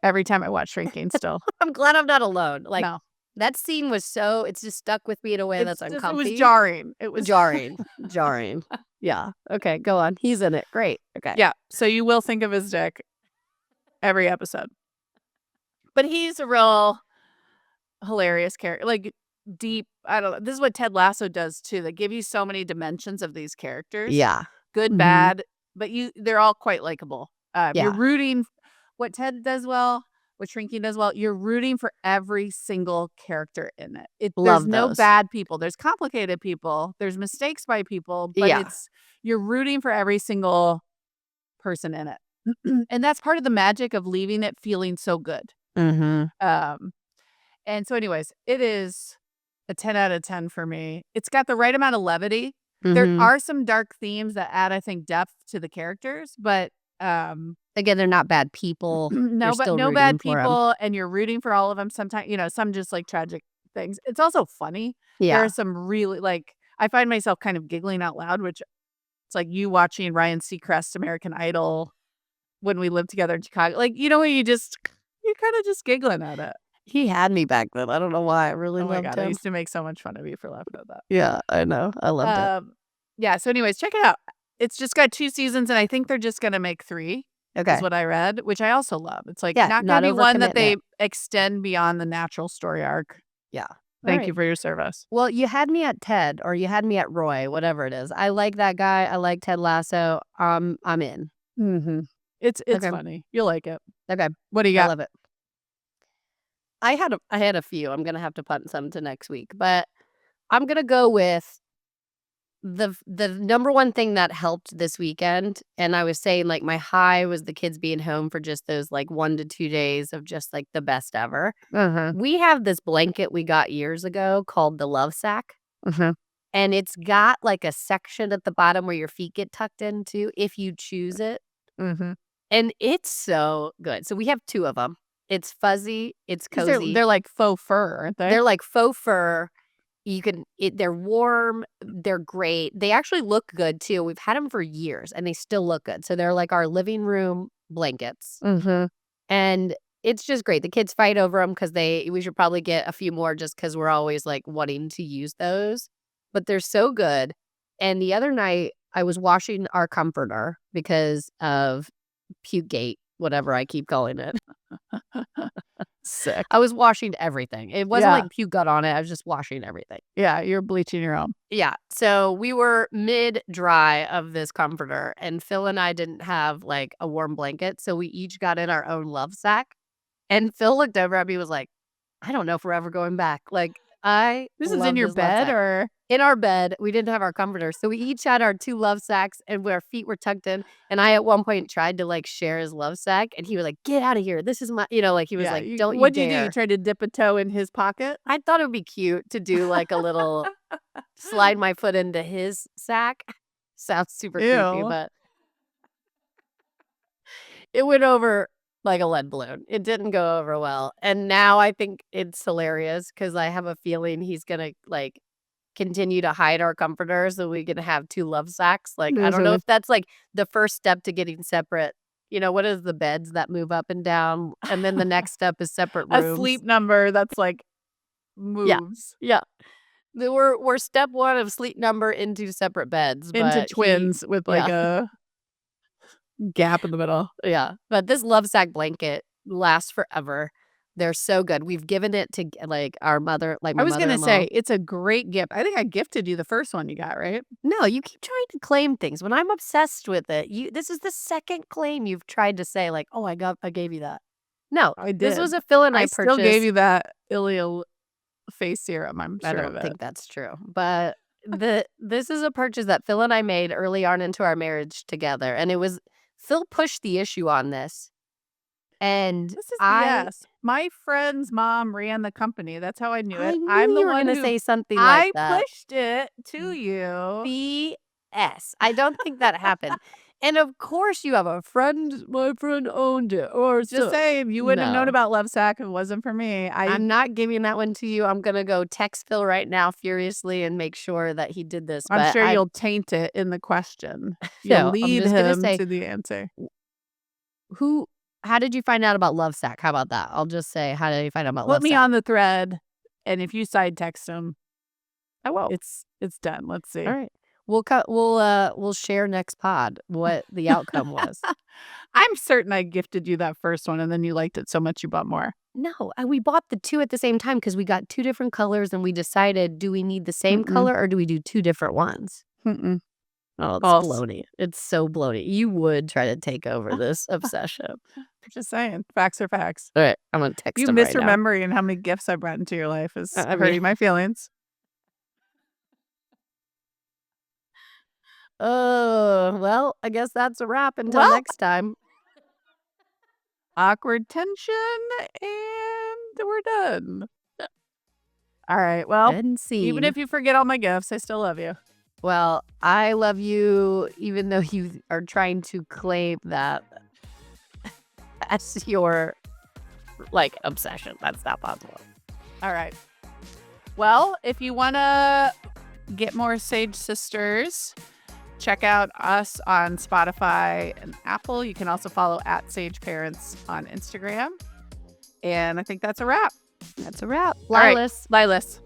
every time I watch Shrinking still. I'm glad I'm not alone. Like, No. that scene was it's just stuck with me in a way that's It was uncomfy. jarring. It was Jarring. Jarring. Yeah. Okay, go on. He's in it. Great. Okay. yeah, so you will think of his dick every episode. But he's a real hilarious character, like, deep I don't know, this is what Ted Lasso does too, they give you so many dimensions of these characters, Yeah. good, Mhm. bad, but they're all quite likable. You're Yeah. rooting what Ted does well, what Shrinking does well, you're rooting for every single character in it. There's Love no those. bad people, there's complicated people, there's mistakes by people, but Yeah. you're rooting for every single person in it. And that's part of the magic of leaving it feeling so good. Mhm. Um, and so anyways, it is a 10 out of 10 for me. It's got the right amount of levity. There Mhm. are some dark themes that add, I think, depth to the characters, but, Again, they're not bad people. You're no, but still no rooting bad for them. people, and you're rooting for all of them. Sometimes, some just, like, tragic things. It's also funny. There are Yeah. some really, like, I find myself kind of giggling out loud, which it's like you watching Ryan Seacrest American Idol when we lived together in Chicago. Like, when you're kinda just giggling at it. He had me back then. I don't know why. I really Oh my loved god, I him. used to make so much fun of you for laughing at that. Yeah, I know. I loved it. Yeah, so anyways, check it out. It's just got 2 seasons, and I think they're just gonna make 3, is Okay. what I read, which I also love. It's, like, Yeah, not gonna not be one that overcommitment. they extend beyond the natural story arc. Yeah. All Thank you right. for your service. Well, you had me at Ted or you had me at Roy, whatever it is. I like that guy. I like Ted Lasso. I'm in. Mhm. It's Okay. funny. You'll like it. Okay. What do you I got? love it. I had a few. I'm gonna have to punt some to next week, but I'm gonna go with the number one thing that helped this weekend, and I was saying, like, my high was the kids being home for just those, like, 1 to 2 days of just, like, the best ever. Uh-huh. We have this blanket we got years ago called the Love Sack, Uh-huh. and it's got, like, a section at the bottom where your feet get tucked into if you choose it, Mhm. and it's so good. So we have 2 of them. It's fuzzy, it's 'Cause they're cozy. they're like faux fur, aren't they? They're like faux fur. They're warm, they're great. They actually look good too. We've had them for years and they still look good. So they're like our living room blankets. Mhm. And it's just great. The kids fight over them because we should probably get a few more just because we're always like wanting to use those. But they're so good. And the other night I was washing our comforter because of puke gate, whatever I keep calling it. Sick. I was washing everything. It wasn't Yeah. like puke got on it. I was just washing everything. Yeah, you're bleaching your own. Yeah, so we were mid-dry of this comforter, and Phil and I didn't have, like, a warm blanket, so we each got in our own love sack, and Phil looked over at me, was like, "I don't know if we're ever going back." Like, I This is in love your this love bed sack. or In our bed, we didn't have our comforter, so we each had our 2 love sacks, and our feet were tucked in, and I, at one point, tried to, like, share his love sack, and he was like, "Get out of here. This is my," like, he was yeah, like, "Don't you what'd you do? You dare." tried to dip a toe in his pocket? I thought it would be cute to do, like, a little slide my foot into his sack. Sounds super creepy, Ew. but it went over like a lead balloon. It didn't go over well, and now I think it's hilarious because I have a feeling he's gonna, like, continue to hide our comforter so we can have 2 love sacks. Like, I don't know Mhm. if that's, like, the first step to getting separate. What is the beds that move up and down, and then the next step is separate A rooms. sleep number that's, like, Yeah, moves yeah. We're step 1 of sleep number into separate beds, into but he twins with, like, yeah. a gap in the middle. Yeah, but this love sack blanket lasts forever. They're so good. We've given it to, like, our mother like, I my was gonna say, mother-in-law. it's a great gift. I think I gifted you the first one you got, right? No, you keep trying to claim things. When I'm obsessed with it, this is the second claim you've tried to say, like, "Oh, I gave you that." No, I this did. was a Phil and I I still gave purchase. you that ileal face serum, I'm I sure of don't it. think that's true, but this is a purchase that Phil and I made early on into our marriage together, and it was Phil pushed the issue on this, and This is I BS. My friend's mom ran the company, that's how I knew I it. knew I'm the you were one gonna who say something like I that. pushed it to you. BS. I don't think that happened. And of course you have a friend, my friend owned it, or Just so saying, you wouldn't have known no. about Lovesack if it wasn't for me. I'm not giving that one to you. I'm gonna go text Phil right now furiously and make sure that he did this, I'm but sure I you'll taint it in the question. You'll no, I'm lead just gonna him say, to the answer. who how did you find out about Lovesack? How about that? I'll just say, how did you find out about Put me Lovesack? on the thread, and if you side text him, I won't. it's done. Let's All see. right. We'll share next pod what the outcome was. I'm certain I gifted you that first one, and then you liked it so much you bought more. No, and we bought the 2 at the same time because we got 2 different colors and we decided, do we need the same Mm-mm, color or do we do 2 different ones? mm-mm. Oh, it's False. bloaty. It's so bloaty. You would try to take over this obsession. Just saying. Facts are facts. All right, I'm gonna text You him right now. misremembering how many gifts I brought into your life is I mean, hurting my feelings. oh, well, I guess that's a wrap until Well, next time. awkward tension, and we're done. All right. Well, End even scene. if you forget all my gifts, I still love you. Well, I love you even though you are trying to claim that as your, like, obsession. That's not possible. All right. Well, if you want to get more Sage Sisters, check out us on Spotify and Apple. You can also follow at Sage Parents on Instagram. And I think that's a wrap. That's a wrap. All right. Lilas. Lilas.